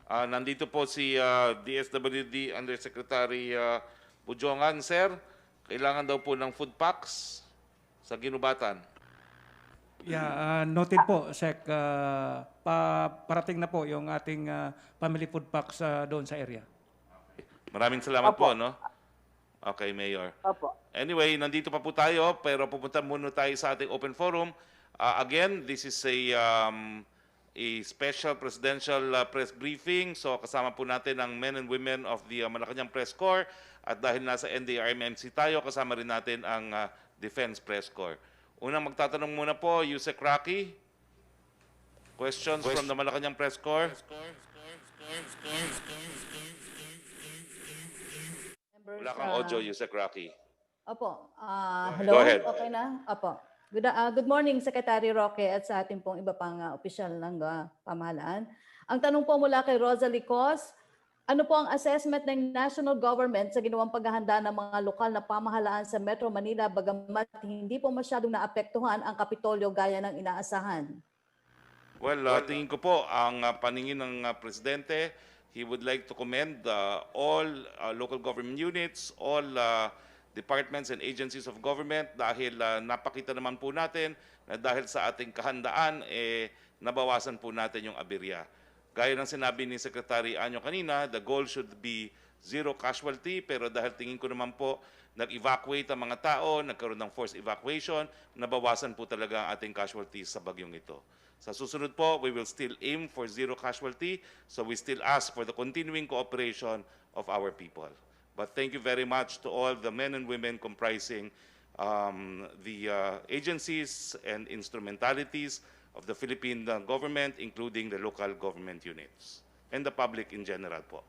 Nandito po si DSWD Undersecretary Bujongan, sir. Kailangan daw po ng food packs sa Ginubatan. Yeah, noted po, Sec. Parating na po yung ating family food packs doon sa area. Maraming salamat Opo. po, no? Okay, Mayor. Opo. Anyway, nandito pa po tayo, pero pupunta muna tayo sa ating open forum. Again, this is a special presidential press briefing. So kasama po natin ang men and women of the Malacañang Press Corps. At dahil nasa NDRMMC tayo, kasama rin natin ang Defense Press Corps. Unang magtatanong muna po, Yusek Roque. Questions from the Malacañang Press Corps? Wala kang audio, Yusek Roque. Opo. Go Hello? ahead. Okay na? Opo. Good morning, Secretary Roque at sa ating pong iba pang opisyal ng pamahalaan. Ang tanong po mula kay Rosalie Cos, ano po ang assessment ng national government sa ginawang paghahanda ng mga lokal na pamahalaan sa Metro Manila bagamat hindi po masyadong naapektuhan ang Kapitolyo gaya ng inaasahan? Well, tingin ko po ang paningin ng Presidente, he would like to commend all local government units, all departments and agencies of government dahil napakita naman po natin na dahil sa ating kahandaan, nabawasan po natin yung aberya. Gaya ng sinabi ni Secretary Anyo kanina, the goal should be zero casualty, pero dahil tingin ko naman po, nag-evacuate ang mga tao, nagkaroon ng forced evacuation, nabawasan po talaga ang ating casualties sa bagyong ito. Sa susunod po, we will still aim for zero casualty, so we still ask for the continuing cooperation of our people. But thank you very much to all the men and women comprising the agencies and instrumentalities of the Philippine government, including the local government units and the public in general po.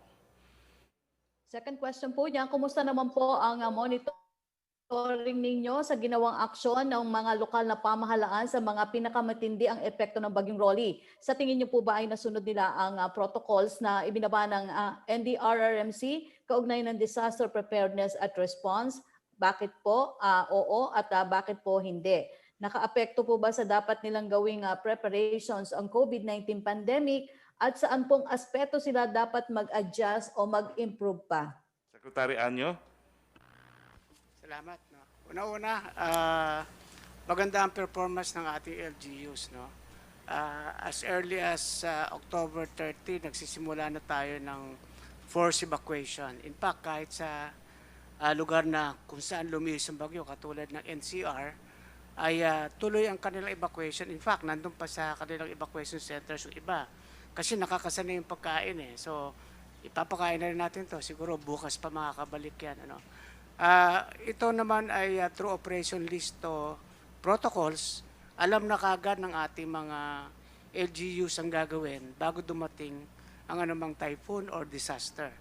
Second question po niya, kumusta naman po ang monitoring ninyo sa ginawang aksyon ng mga lokal na pamahalaan sa mga pinakamatindi ang epekto ng Bagyong Rolly? Sa tingin niyo po ba ay nasunod nila ang protocols na ibinaba ng NDRRMC kaugnay ng Disaster Preparedness at Response? Bakit po oo at bakit po hindi? Nakaapekto po ba sa dapat nilang gawing preparations ang COVID-19 pandemic at saan pong aspeto sila dapat mag-adjust o mag-improve pa? Secretary Anyo? Salamat. No? Una-una, maganda ang performance ng ating LGUs. No? As early as October 30, nagsisimula na tayo ng forced evacuation. In fact, kahit sa lugar na kung saan lumihis ang bagyo, katulad ng NCR, ay tuloy ang kanilang evacuation. In fact, nandun pa sa kanilang evacuation centers yung iba. Kasi nakakasanay yung pagkain eh. So, ipapakain na rin natin to. Siguro bukas pa makakabalik yan. Ano? Ito naman ay through operation list to protocols. Alam na kagad ng ating mga LGUs ang gagawin bago dumating ang anumang typhoon or disaster.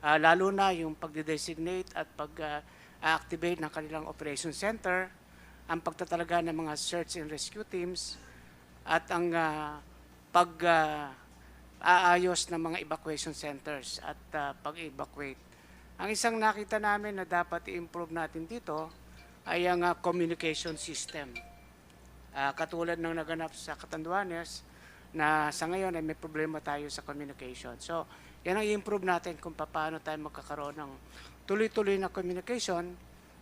Lalo na yung pagde-designate at pag-activate ng kanilang operation center, ang pagtatalaga ng mga search and rescue teams, at ang pag-aayos ng mga evacuation centers at pag-evacuate. Ang isang nakita namin na dapat i-improve natin dito ay ang communication system. Katulad ng naganap sa Catanduanes, na sa ngayon ay may problema tayo sa communication. So, yan ang i-improve natin kung paano tayo magkakaroon ng tuloy-tuloy na communication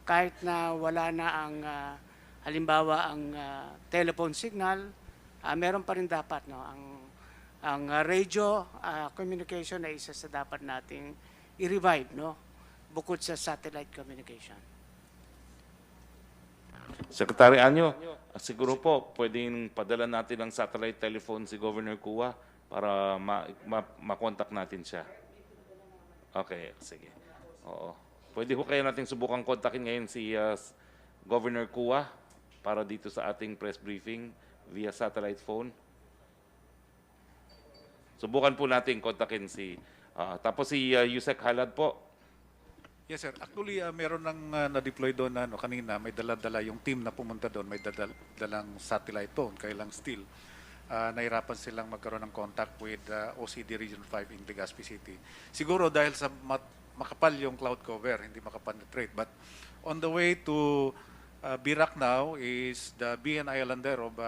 kahit na wala na ang halimbawa ang telephone signal, meron pa rin dapat no ang radio communication ay isa sa dapat nating i-revive no bukod sa satellite communication. Secretary Anyo, siguro po pwedeng padala natin ng satellite telephone si Governor Kua para ma-contact natin siya. Okay, sige. Oo. Pwede ko kaya natin subukang kontakin ngayon si Governor Kua para dito sa ating press briefing via satellite phone. Subukan po natin kontakin si tapos si Yusek Halad po. Yes, sir. Actually, meron nang na-deploy doon na kanina. May dala-dala yung team na pumunta doon. May dalang satellite phone, kailang still. Nahirapan silang magkaroon ng contact with OCD Region 5 in Legazpi City. Siguro dahil sa makapal yung cloud cover, hindi makapenetrate. But on the way to Birak now is the BN Islander of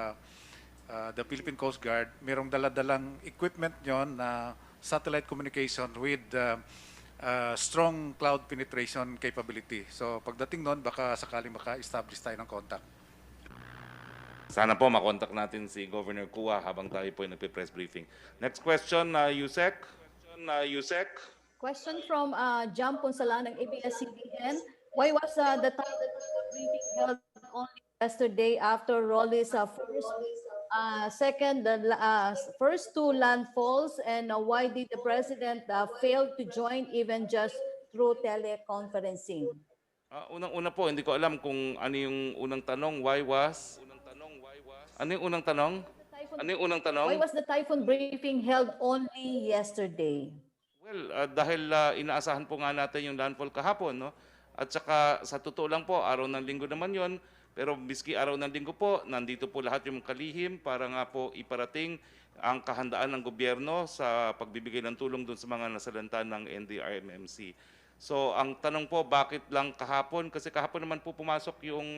the Philippine Coast Guard. Merong dala-dalang equipment yon na satellite communication with strong cloud penetration capability. So pagdating noon, baka sakaling maka-establish tayo ng contact. Sana po makontak natin si Governor Kua habang tayo po ay nagpe-press briefing. Next question, Yusek. Question from Jam Punsalan ng ABS-CBN. Why was the briefing held only yesterday after Rolly's first two landfalls, and why did the President fail to join even just through teleconferencing? Unang-una po, hindi ko alam kung ano yung unang tanong. Why was? Ano yung unang tanong? Why was the typhoon briefing held only yesterday? Well, dahil inaasahan po nga natin yung landfall kahapon, no? At saka sa totoo lang po, araw ng linggo naman yon. Pero miski araw ng linggo po, nandito po lahat yung kalihim para nga po iparating ang kahandaan ng gobyerno sa pagbibigay ng tulong doon sa mga nasalanta ng NDRMMC. So ang tanong po, bakit lang kahapon? Kasi kahapon naman po pumasok yung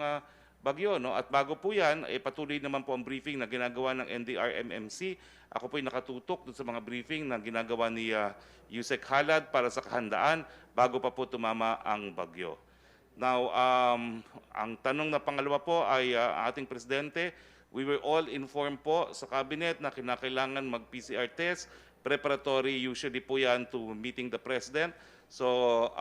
bagyo, no? At bago po yan, patuloy naman po ang briefing na ginagawa ng NDRMMC. Ako po ay nakatutok doon sa mga briefing na ginagawa ni Yusek Halad para sa kahandaan bago pa po tumama ang bagyo. Now, ang tanong na pangalawa po ay ating presidente, we were all informed po sa cabinet na kinakailangan mag-PCR test. Preparatory usually po yan to meeting the president. So,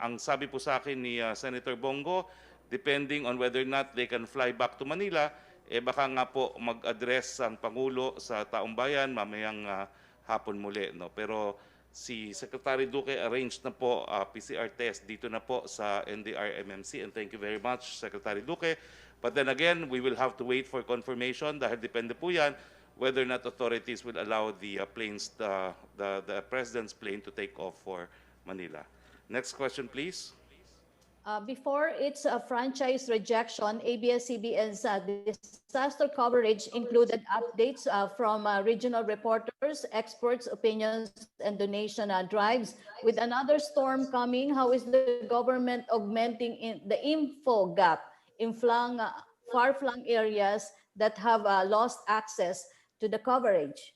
ang sabi po sa akin ni Senator Bongo, depending on whether or not they can fly back to Manila, baka nga po mag-address ang Pangulo sa taong bayan mamayang hapon muli. No? Pero si Secretary Duque arranged na po PCR test dito na po sa NDRMMC, and thank you very much, Secretary Duque. But then again, we will have to wait for confirmation dahil depende po yan whether or not authorities will allow the planes, the President's plane to take off for Manila. Next question, please. Before its franchise rejection, ABS-CBN's disaster coverage included updates from regional reporters, experts' opinions, and donation drives. With another storm coming, how is the government augmenting the info gap in far-flung areas that have lost access to the coverage?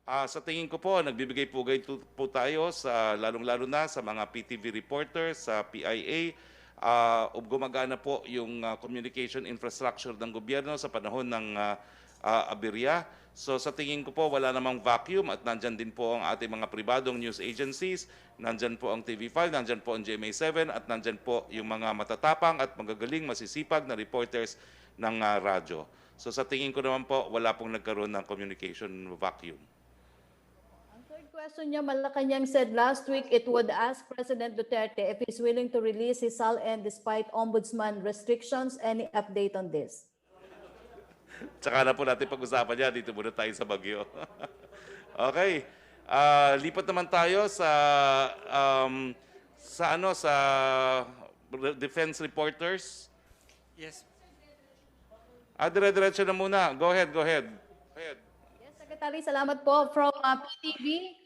Sa tingin ko po, nagbibigay pugay po tayo sa lalong-lalo na sa mga PTV reporters, sa PIA. Gumagana po yung communication infrastructure ng gobyerno sa panahon ng aberya. So sa tingin ko po, wala namang vacuum at nandyan din po ang ating mga pribadong news agencies, nandyan po ang TV5, nandyan po ang GMA7 at nandyan po yung mga matatapang at magagaling, masisipag na reporters ng radyo. So sa tingin ko naman po, wala pong nagkaroon ng communication vacuum. Ang third question niya, Malacañang said last week it would ask President Duterte if he's willing to release his SALN despite ombudsman restrictions. Any update on this? Tsaka na po natin pag-usapan yan. Dito muna tayo sa Baguio. Okay. Lipat naman tayo sa defense reporters. Yes. Dire-diretso na muna. Go ahead. Yes, Secretary, salamat po. From PTV,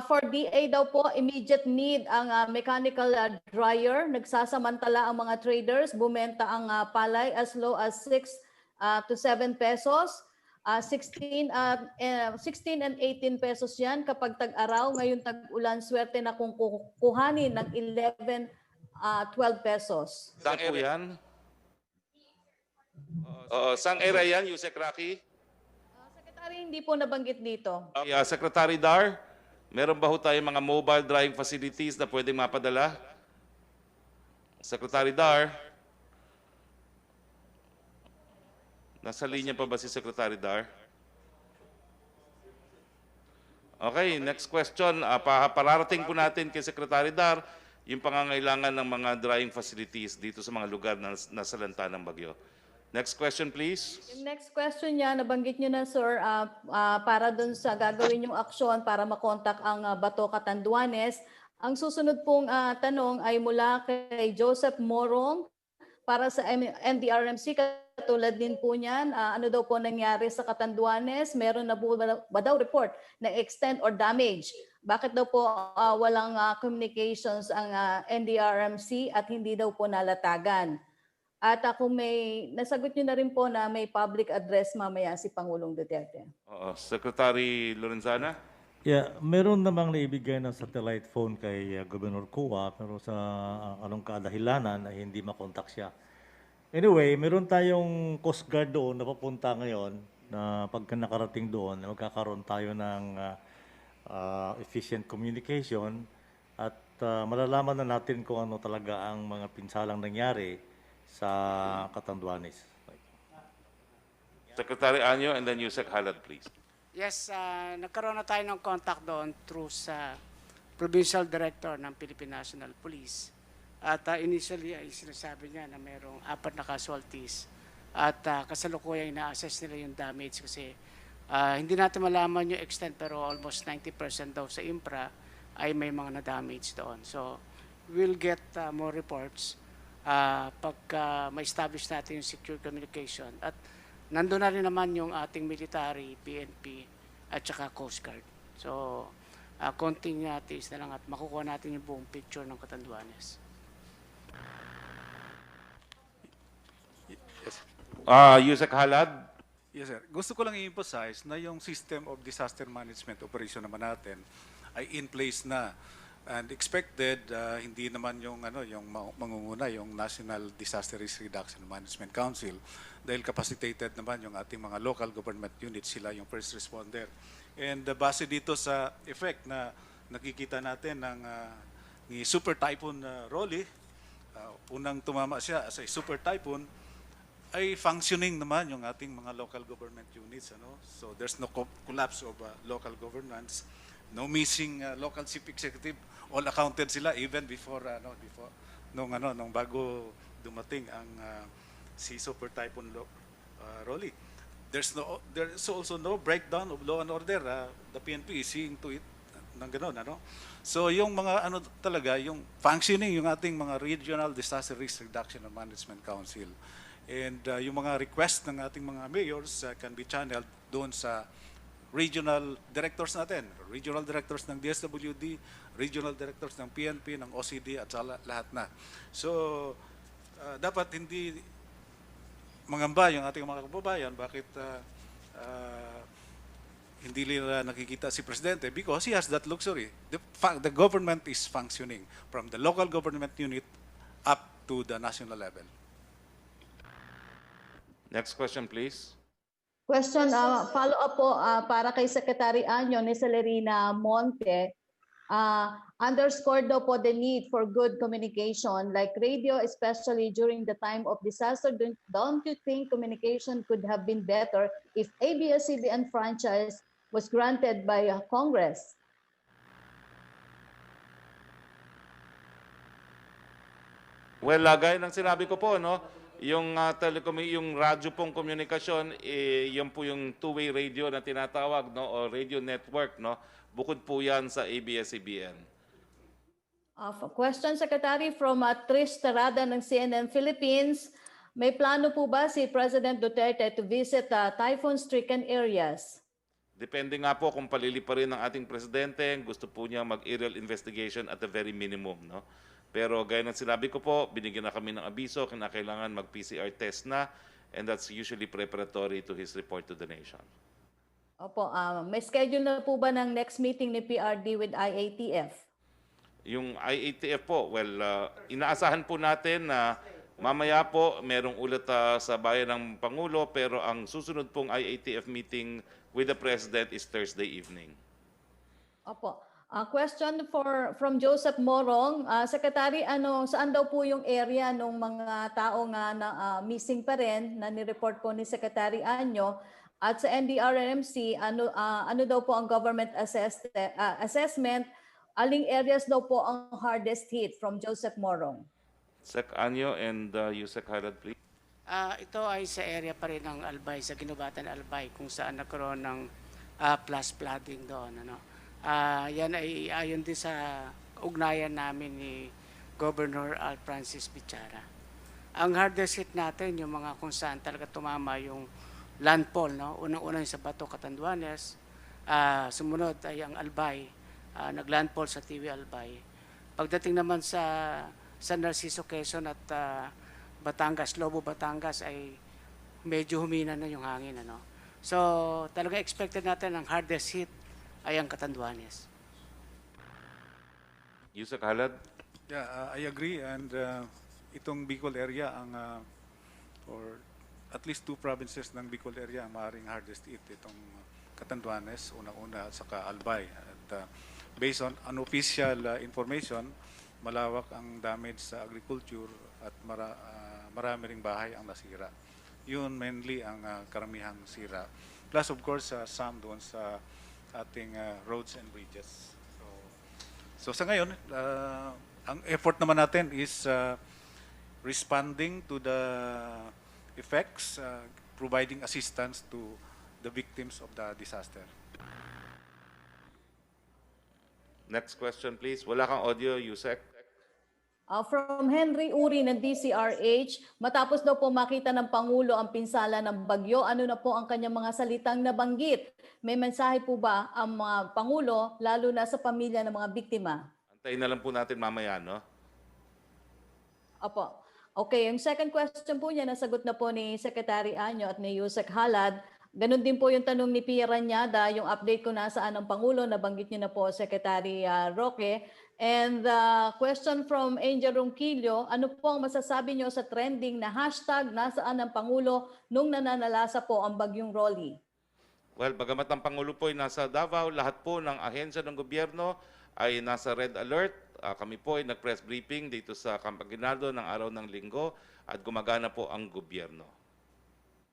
for DA daw po, immediate need ang mechanical dryer. Nagsasamantala ang mga traders. Bumenta ang palay as low as 6 to 7 pesos. 16 and 18 pesos yan kapag tag-araw. Ngayon tag-ulan, swerte na kung kukuhanin ng 11, 12 pesos. Saan po yan? Saan area yan, Yusek Roque? Secretary, hindi po nabanggit dito. Secretary Dar, meron ba ho tayong mga mobile drying facilities na pwedeng mapadala? Secretary Dar? Nasa linya pa ba si Secretary Dar? Okay, next question. Pararating po natin kay Secretary Dar yung pangangailangan ng mga drying facilities dito sa mga lugar na nasalanta ng bagyo. Next question, please. Yung next question niya, nabanggit niyo na, sir, para dun sa gagawin yung aksyon para makontak ang Bato Catanduanes. Ang susunod pong tanong ay mula kay Joseph Morong para sa NDRMC. Katulad din po niyan, ano daw po nangyari sa Catanduanes? Meron na po ba daw report na extent or damage? Bakit daw po walang communications ang NDRMC at hindi daw po nalatagan? At kung may, nasagot niyo na rin po na may public address mamaya si Pangulong Duterte. Secretary Lorenzana? Yeah, meron namang naibigay ng satellite phone kay Governor Kua pero sa anong kadahilanan ay hindi makontak siya. Anyway, meron tayong Coast Guard doon na papunta ngayon na pagka nakarating doon, magkakaroon tayo ng efficient communication at malalaman na natin kung ano talaga ang mga pinsalang nangyari sa Catanduanes. Secretary Anyo and then Yusek Halad, please. Yes, nagkaroon na tayo ng contact doon through sa Provincial Director ng Philippine National Police. At initially ay sinasabi niya na mayroong 4 na casualties at kasalukuyang ina-assess nila yung damage kasi hindi natin malaman yung extent pero almost 90% daw sa infra ay may mga na-damage doon. So we'll get more reports pagka ma-establish natin yung secure communication. At nandun na rin naman yung ating military, PNP at saka Coast Guard. So konting tiis na lang at makukuha natin yung buong picture ng Catanduanes. Yusek Halad? Yes, sir. Gusto ko lang i-emphasize na yung system of disaster management operation naman natin ay in place na and expected hindi naman yung mangunguna yung National Disaster Risk Reduction Management Council dahil capacitated naman yung ating mga local government units, sila yung first responder. And base dito sa effect na nakikita natin ng ni Super Typhoon Roque, unang tumama siya as a super typhoon, ay functioning naman yung ating mga local government units. So there's no collapse of local governance, no missing local chief executive, all accounted sila even before nung bago dumating ang si Super Typhoon Roque. There's also no breakdown of law and order. The PNP is seeing to it ng gano'n, So yung mga talaga, yung functioning yung ating mga Regional Disaster Risk Reduction and Management Council. And yung mga request ng ating mga mayors can be channeled doon sa regional directors natin, regional directors ng DSWD, regional directors ng PNP, ng OCD at sa lahat na. So dapat hindi mangamba yung ating mga kababayan bakit hindi nila nakikita si Presidente because he has that luxury. The government is functioning from the local government unit up to the national level. Next question, please. Question, follow-up po para kay Secretary Anyo ni Celerina Monte. underscored daw po the need for good communication like radio, especially during the time of disaster. Don't you think communication could have been better if ABS-CBN franchise was granted by Congress? Well, gaya ng sinabi ko po, no, yung yung radyo pong komunikasyon, yan po yung two-way radio na tinatawag, no, o radio network, no. Bukod po yan sa ABS-CBN. Question, Secretary, from Trish Tarada ng CNN Philippines. May plano po ba si President Duterte to visit typhoon-stricken areas? Depende nga po kung paliliparin ng ating presidente, gusto po niya mag-aerial investigation at the very minimum, no. Pero gaya ng sinabi ko po, binigyan na kami ng abiso, kinakailangan mag-PCR test na, and that's usually preparatory to his report to the nation. Opo, may schedule na po ba ng next meeting ni PRD with IATF? Yung IATF po, well, inaasahan po natin na mamaya po merong ulat sa bayan ng Pangulo, pero ang susunod pong IATF meeting with the President is Thursday evening. Opo. Question from Joseph Morong. Secretary, saan daw po yung area ng mga tao nga na missing pa rin na nireport po ni Secretary Anyo? At sa NDRRMC, ano daw po ang government assessment? Aling areas daw po ang hardest hit? From Joseph Morong. Sec Anyo and Yusek Harad, please. Ito ay sa area pa rin ng Albay, sa Ginubatan Albay, kung saan nagkaroon ng flash flooding doon. Yan ay ayon din sa ugnayan namin ni Governor Al Francis Bichara. Ang hardest hit natin, yung mga kung saan talaga tumama yung landfall, no? Unang-una yung sa Bato, Catanduanes, sumunod ay ang Albay, naglandfall sa TV Albay. Pagdating naman sa San Narciso, Quezon at Batangas, Lobo, Batangas ay medyo humina na yung hangin. So talaga expected natin ang hardest hit ay ang Catanduanes. Yusek Halad? Yeah, I agree, and itong Bicol area or at least two provinces ng Bicol area ang maaaring hardest hit, itong Catanduanes, unang-una, at saka Albay. At based on unofficial information, malawak ang damage sa agriculture at marami ring bahay ang nasira. Yun mainly ang karamihang sira. Plus of course, some doon sa ating roads and bridges. So sa ngayon, ang effort naman natin is responding to the effects, providing assistance to the victims of the disaster. Next question, please. Wala kang audio, Yusek. From Henry Uri ng DCRH, matapos daw po makita ng Pangulo ang pinsala ng bagyo, ano na po ang kanyang mga salitang nabanggit? May mensahe po ba ang mga Pangulo, lalo na sa pamilya ng mga biktima? Antayin na lang po natin mamaya, no? Opo. Okay, yung second question po niya, nasagot na po ni Secretary Anyo at ni Yusek Halad. Ganun din po yung tanong ni Pia Ranyada, yung update ko nasaan ang Pangulo, nabanggit niyo na po Secretary Roque. And question from Angel Ronquillo, ano po ang masasabi niyo sa trending na hashtag nasaan ang Pangulo nung nananalasa po ang bagyong Rolly? Well, bagamat ang Pangulo po ay nasa Davao, lahat po ng ahensya ng gobyerno ay nasa red alert. Kami po ay nag-press briefing dito sa Camp Aguinaldo ng araw ng Linggo at gumagana po ang gobyerno.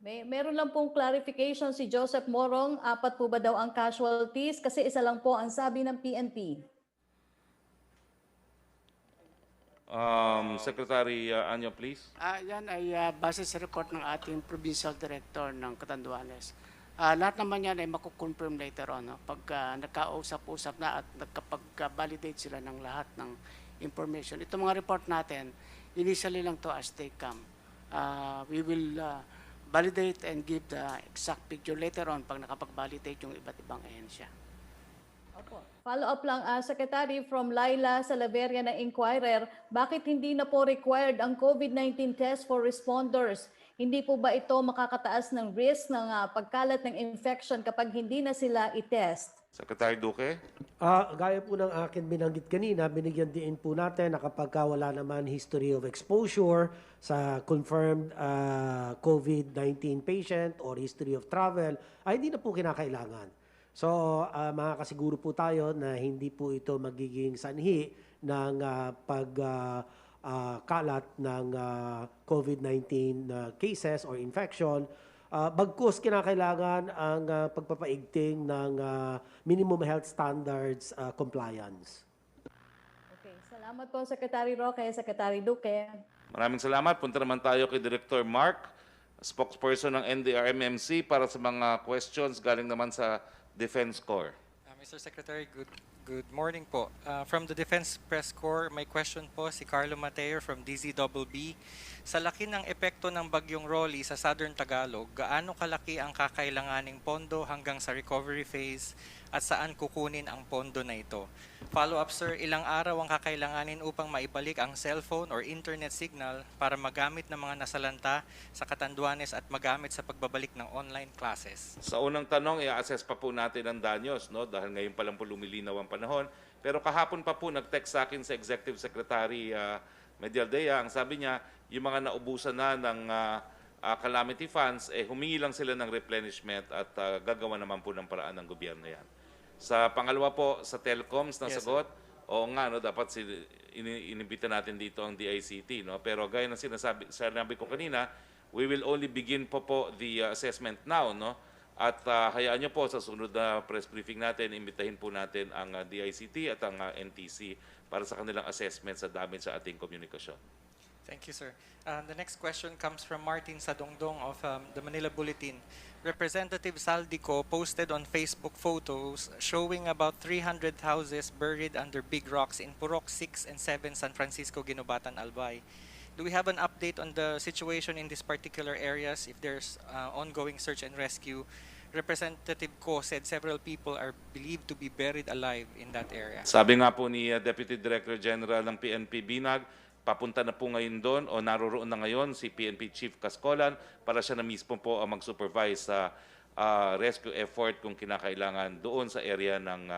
Meron lang pong clarification si Joseph Morong, 4 po ba daw ang casualties? Kasi isa lang po ang sabi ng PNP. Secretary Anyo, please. Yan ay base sa record ng ating Provincial Director ng Catanduanes. Lahat naman yan ay makukonfirm later on. Pag nagkausap-usap na at nagkapag-validate sila ng lahat ng information. Itong mga report natin, initially lang to as they come. We will validate and give the exact picture later on pag nakapag-validate yung iba't ibang ahensya. Follow up lang, Secretary, from Laila Salaveria na Inquirer, bakit hindi na po required ang COVID-19 test for responders? Hindi po ba ito makakataas ng risk ng pagkalat ng infection kapag hindi na sila i-test? Secretary Duque? Gaya po ng akin binanggit kanina, binigyan din po natin na kapag wala naman history of exposure sa confirmed COVID-19 patient or history of travel, ay hindi na po kinakailangan. So makakasiguro po tayo na hindi po ito magiging sanhi ng pagkalat ng COVID-19 cases or infection. Bagkus kinakailangan ang pagpapaigting ng minimum health standards compliance. Okay, salamat po Secretary Roque, Secretary Duque. Maraming salamat. Punta naman tayo kay Director Mark, spokesperson ng NDRMMC para sa mga questions galing naman sa Defense Corps. Mr. Secretary, good morning po. From the Defense Press Corps, may question po si Carlo Mateo from DZBB. Sa laki ng epekto ng bagyong Rolly sa Southern Tagalog, gaano kalaki ang kakailanganing pondo hanggang sa recovery phase at saan kukunin ang pondo na ito? Follow-up sir, ilang araw ang kakailanganin upang maibalik ang cellphone or internet signal para magamit ng mga nasalanta sa Catanduanes at magamit sa pagbabalik ng online classes? Sa unang tanong, i-assess pa po natin ang danyos, no? Dahil ngayon pa lang po lumilinaw ang panahon. Pero kahapon pa po nag-text sa akin sa Executive Secretary Medialdea, ang sabi niya, yung mga naubusan na ng calamity funds, humingi lang sila ng replenishment at gagawa naman po ng paraan ng gobyerno yan. Sa pangalawa po, sa telecoms na sagot, oo nga, no, dapat inimbita natin dito ang DICT. No? Pero gaya ng sinabi ko kanina, we will only begin po the assessment now. No? At hayaan nyo po sa sunod na press briefing natin, imbitahin po natin ang DICT at ang NTC para sa kanilang assessment sa damage sa ating komunikasyon. Thank you, sir. The next question comes from Martin Sadongdong of the Manila Bulletin. Representative Saldico posted on Facebook photos showing about 300 houses buried under big rocks in Purok 6 and 7 San Francisco, Ginobatan, Albay. Do we have an update on the situation in these particular areas? If there's ongoing search and rescue, Representative Ko said several people are believed to be buried alive in that area. Sabi nga po ni Deputy Director General ng PNP Binag, papunta na po ngayon doon o naroroon na ngayon si PNP Chief Cascolan para siya na mismo po ang mag-supervise sa rescue effort kung kinakailangan doon sa area ng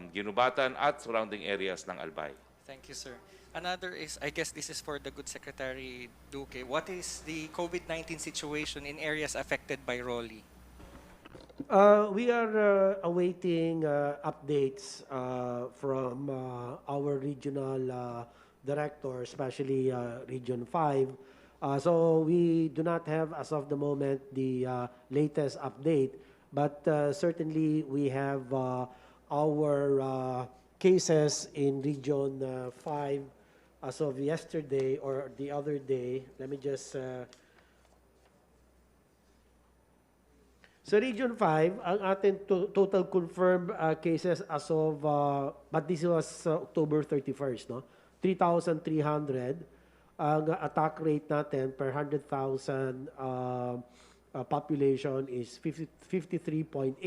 Ginubatan at surrounding areas ng Albay. Thank you, sir. Another is, I guess this is for the good Secretary Duque. What is the COVID-19 situation in areas affected by Rolly? We are awaiting updates from our regional director, especially Region 5. So we do not have, as of the moment, the latest update, but certainly we have our cases in Region 5 as of yesterday or the other day. Let me just... Sa Region 5, ang ating total confirmed cases as of, but this was October 31st, no? 3,300. Ang attack rate natin per 100,000 population is 53.8.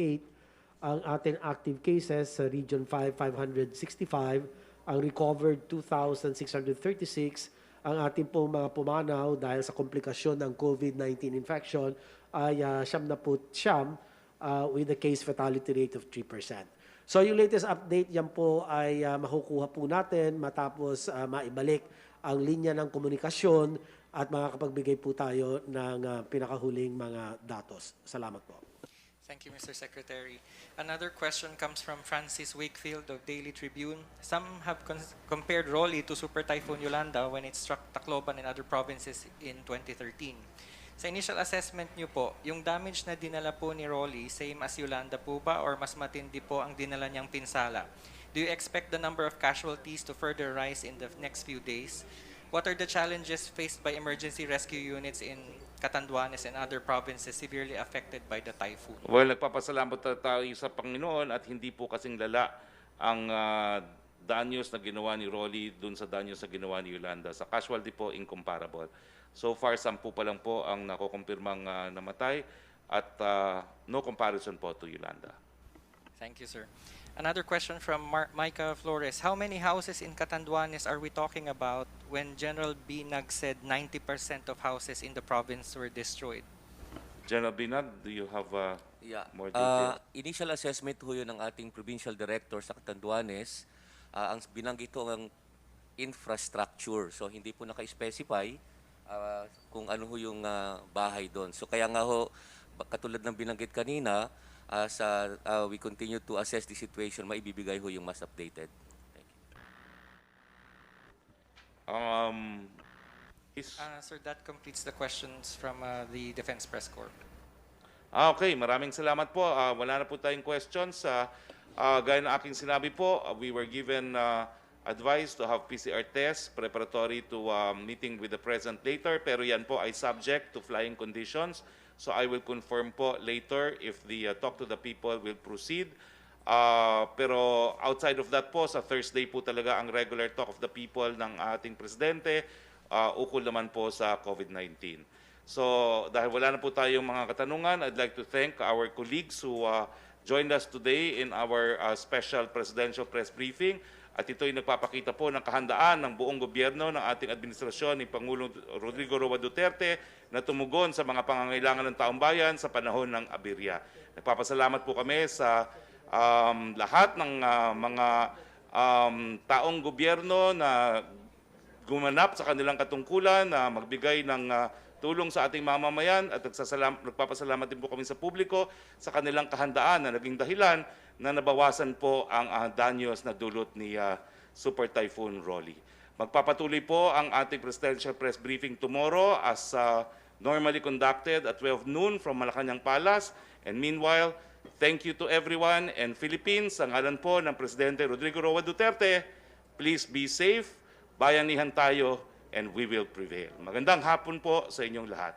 Ang ating active cases sa Region 5, 565. Ang recovered, 2,636. Ang ating pong mga pumanaw dahil sa komplikasyon ng COVID-19 infection ay 79 with a case fatality rate of 3%. So yung latest update, yan po ay makukuha po natin matapos maibalik ang linya ng komunikasyon at makakapagbigay po tayo ng pinakahuling mga datos. Salamat po. Thank you, Mr. Secretary. Another question comes from Francis Wakefield of Daily Tribune. Some have compared Rolly to Super Typhoon Yolanda when it struck Tacloban and other provinces in 2013. Sa initial assessment niyo po, yung damage na dinala po ni Rolly, same as Yolanda po ba or mas matindi po ang dinala niyang pinsala? Do you expect the number of casualties to further rise in the next few days? What are the challenges faced by emergency rescue units in Catanduanes and other provinces severely affected by the typhoon? Well, nagpapasalamat tayo sa Panginoon at hindi po kasing lala ang danyos na ginawa ni Rolly dun sa danyos na ginawa ni Yolanda. Sa casualty po, incomparable. So far, 10 pa lang po ang nakukumpirmang namatay at no comparison po to Yolanda. Thank you, sir. Another question from Micah Flores. How many houses in Catanduanes are we talking about when General Binag said 90% of houses in the province were destroyed? General Binag, do you have more detail? Initial assessment ho yun ng ating provincial director sa Catanduanes. Ang binanggit ho ang infrastructure. So hindi po naka-specify kung ano ho yung bahay doon. So kaya nga ho, katulad ng binanggit kanina, as we continue to assess the situation, maibibigay ho yung mas updated. Thank you. Sir, that completes the questions from the Defense Press Corps. Okay, maraming salamat po. Wala na po tayong questions. Gaya ng aking sinabi po, we were given advice to have PCR tests preparatory to meeting with the President later, pero yan po ay subject to flying conditions. So I will confirm po later if the talk to the people will proceed. Pero outside of that po, sa Thursday po talaga ang regular talk of the people ng ating Presidente, ukol naman po sa COVID-19. So dahil wala na po tayong mga katanungan, I'd like to thank our colleagues who joined us today in our special presidential press briefing. At ito'y nagpapakita po ng kahandaan ng buong gobyerno ng ating administrasyon ni Pangulong Rodrigo Roa Duterte na tumugon sa mga pangangailangan ng taong bayan sa panahon ng aberya. Nagpapasalamat po kami sa lahat ng mga taong gobyerno na gumanap sa kanilang katungkulan na magbigay ng tulong sa ating mamamayan at nagpapasalamat din po kami sa publiko sa kanilang kahandaan na naging dahilan na nabawasan po ang danyos na dulot ni Super Typhoon Rolly. Magpapatuloy po ang ating presidential press briefing tomorrow as normally conducted at 12 noon from Malacañang Palace. And meanwhile, thank you to everyone and Philippines. Sa ngalan po ng Presidente Rodrigo Roa Duterte, please be safe, bayanihan tayo, and we will prevail. Magandang hapon po sa inyong lahat.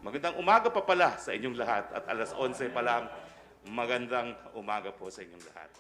Magandang umaga pa pala sa inyong lahat at alas 11 pa lang. Magandang umaga po sa inyong lahat.